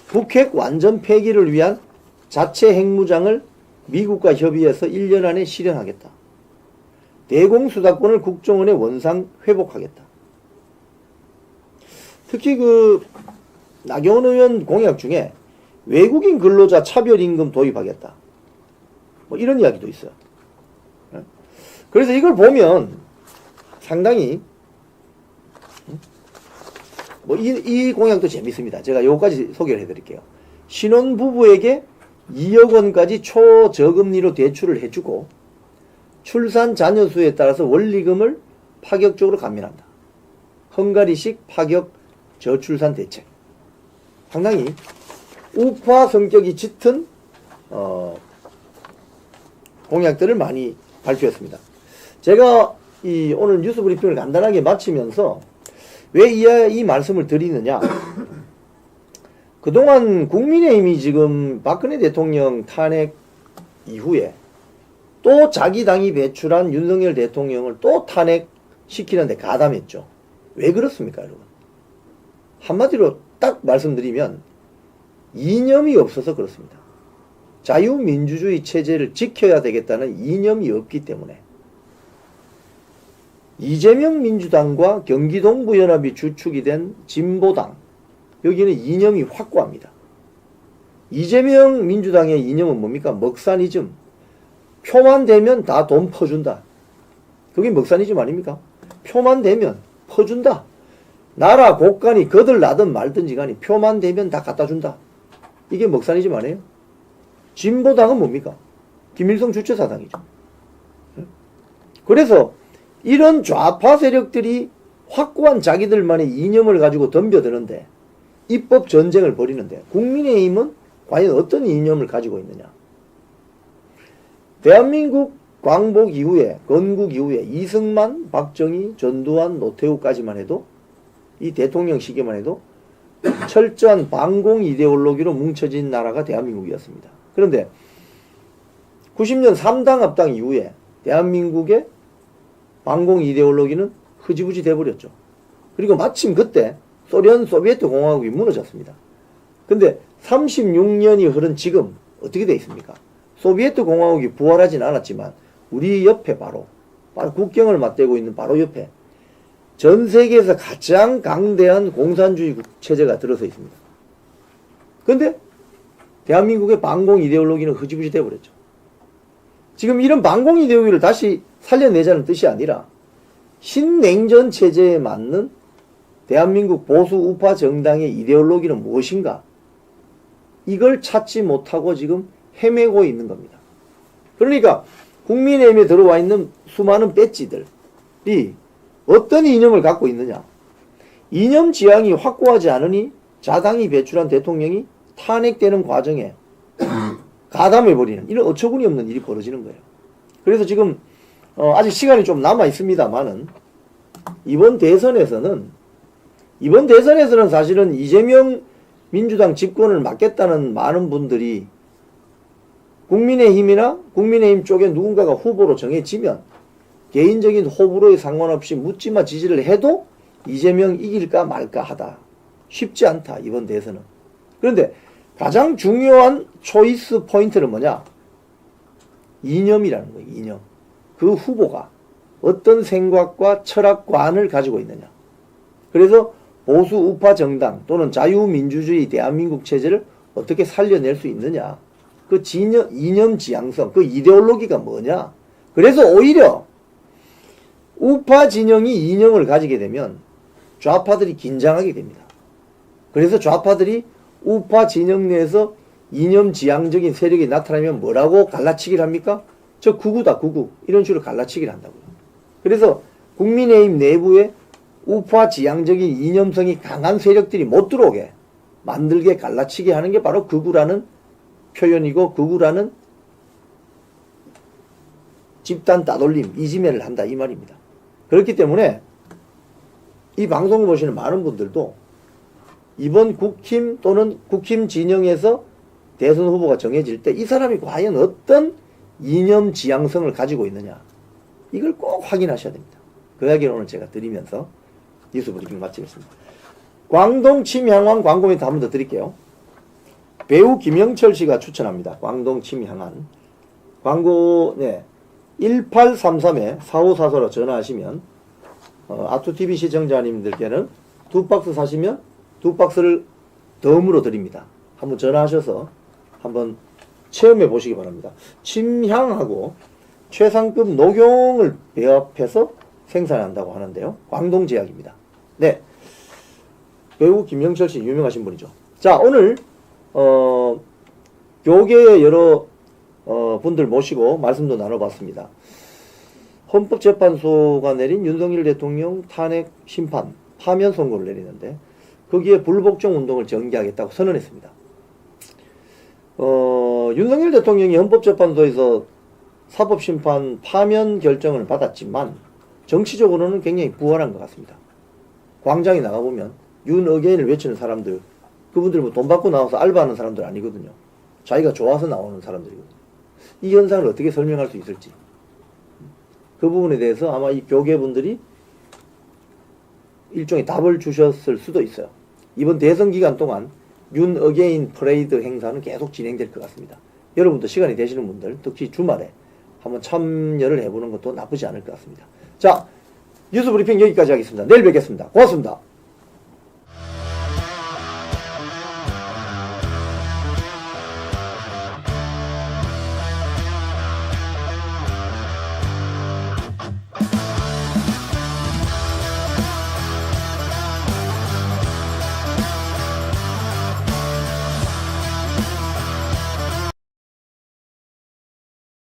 Speaker 4: 북핵 완전 폐기를 위한 자체 핵무장을 미국과 협의해서 1년 안에 실현하겠다. 대공수사권을 국정원에 원상 회복하겠다. 특히 그 나경원 의원 공약 중에 외국인 근로자 차별임금 도입하겠다. 뭐 이런 이야기도 있어요. 그래서 이걸 보면 상당히 뭐 이 공약도 재밌습니다. 제가 요거까지 소개를 해드릴게요. 신혼부부에게 2억 원까지 초저금리로 대출을 해주고 출산 자녀 수에 따라서 원리금을 파격적으로 감면한다. 헝가리식 파격 저출산 대책. 상당히 우파 성격이 짙은 공약들을 많이 발표했습니다. 제가 오늘 뉴스 브리핑을 간단하게 마치면서 왜 이 말씀을 드리느냐. 그동안 국민의힘이 지금 박근혜 대통령 탄핵 이후에 또 자기 당이 배출한 윤석열 대통령을 또 탄핵시키는데 가담했죠. 왜 그렇습니까, 여러분? 한마디로 딱 말씀드리면 이념이 없어서 그렇습니다. 자유민주주의 체제를 지켜야 되겠다는 이념이 없기 때문에 이재명 민주당과 경기동부연합이 주축이 된 진보당, 여기는 이념이 확고합니다. 이재명 민주당의 이념은 뭡니까? 먹사니즘. 표만 되면 다 돈 퍼준다. 그게 먹사니즘 아닙니까? 표만 되면 퍼준다. 나라 곳간이 거들나든 말든지 간에 표만 되면 다 갖다 준다. 이게 먹사니즘 아니에요? 진보당은 뭡니까? 김일성 주체사당이죠. 그래서 이런 좌파 세력들이 확고한 자기들만의 이념을 가지고 덤벼드는데 입법 전쟁을 벌이는데 국민의힘은 과연 어떤 이념을 가지고 있느냐. 대한민국 광복 이후에 건국 이후에 이승만, 박정희, 전두환, 노태우까지만 해도 이 대통령 시기만 해도 철저한 반공 이데올로기로 뭉쳐진 나라가 대한민국이었습니다. 그런데 90년 3당 합당 이후에 대한민국의 반공 이데올로기는 흐지부지 돼버렸죠. 그리고 마침 그때 소비에트 공화국이 무너졌습니다. 근데 36년이 흐른 지금 어떻게 돼 있습니까? 소비에트 공화국이 부활하진 않았지만 우리 옆에 바로 국경을 맞대고 있는 바로 옆에 전 세계에서 가장 강대한 공산주의 체제가 들어서 있습니다. 근데 대한민국의 반공 이데올로기는 흐지부지 돼버렸죠. 지금 이런 반공 이데올로기를 다시 살려내자는 뜻이 아니라 신냉전 체제에 맞는 대한민국 보수 우파 정당의 이데올로기는 무엇인가? 이걸 찾지 못하고 지금 헤매고 있는 겁니다. 그러니까 국민의힘에 들어와 있는 수많은 배지들이 어떤 이념을 갖고 있느냐? 이념 지향이 확고하지 않으니 자당이 배출한 대통령이 탄핵되는 과정에 가담해버리는 이런 어처구니 없는 일이 벌어지는 거예요. 그래서 지금 아직 시간이 좀 남아 있습니다만은 이번 대선에서는 사실은 이재명 민주당 집권을 맡겠다는 많은 분들이 국민의힘이나 국민의힘 쪽에 누군가가 후보로 정해지면 개인적인 호불호에 상관없이 묻지마 지지를 해도 이재명 이길까 말까 하다. 쉽지 않다, 이번 대선은. 그런데 가장 중요한 초이스 포인트는 뭐냐? 이념이라는 거예요, 이념. 그 후보가 어떤 생각과 철학관을 가지고 있느냐. 그래서 보수 우파 정당 또는 자유민주주의 대한민국 체제를 어떻게 살려낼 수 있느냐. 그 이념 지향성, 그 이데올로기가 뭐냐. 그래서 오히려 우파 진영이 이념을 가지게 되면 좌파들이 긴장하게 됩니다. 그래서 좌파들이 우파 진영 내에서 이념 지향적인 세력이 나타나면 뭐라고 갈라치기를 합니까? 저 극우다, 극우. 이런 식으로 갈라치기를 한다고요. 그래서 국민의힘 내부에 우파 지향적인 이념성이 강한 세력들이 못 들어오게 만들게 갈라치게 하는 게 바로 극우라는 표현이고, 극우라는 집단 따돌림, 이지매를 한다, 이 말입니다. 그렇기 때문에 이 방송을 보시는 많은 분들도 이번 국힘 또는 국힘 진영에서 대선 후보가 정해질 때 이 사람이 과연 어떤 이념 지향성을 가지고 있느냐, 이걸 꼭 확인하셔야 됩니다. 그 이야기를 오늘 제가 드리면서 뉴스 브리핑 마치겠습니다. 광동 침향한 광고 멘트 한 번 더 드릴게요. 배우 김영철 씨가 추천합니다. 광동 침향한 광고, 1833-4544로 전화하시면 아투TV 시청자님들께는 2박스 사시면 2박스를 덤으로 드립니다. 한번 전화하셔서 한번 체험해 보시기 바랍니다. 침향하고 최상급 녹용을 배합해서 생산한다고 하는데요. 광동제약입니다. 네, 배우 김영철 씨 유명하신 분이죠. 자, 오늘 교계의 여러 분들 모시고 말씀도 나눠봤습니다. 헌법재판소가 내린 윤석열 대통령 탄핵 심판 파면 선고를 내리는데 거기에 불복종 운동을 전개하겠다고 선언했습니다. 윤석열 대통령이 헌법재판소에서 사법심판 파면 결정을 받았지만 정치적으로는 굉장히 부활한 것 같습니다. 광장에 나가보면 윤 어게인을 외치는 사람들, 그분들 뭐 돈 받고 나와서 알바하는 사람들 아니거든요. 자기가 좋아서 나오는 사람들이거든요. 이 현상을 어떻게 설명할 수 있을지, 그 부분에 대해서 아마 이 교계분들이 일종의 답을 주셨을 수도 있어요. 이번 대선 기간 동안 윤 어게인 프레이드 행사는 계속 진행될 것 같습니다. 여러분도 시간이 되시는 분들, 특히 주말에 한번 참여를 해보는 것도 나쁘지 않을 것 같습니다. 자, 뉴스 브리핑 여기까지 하겠습니다. 내일 뵙겠습니다. 고맙습니다.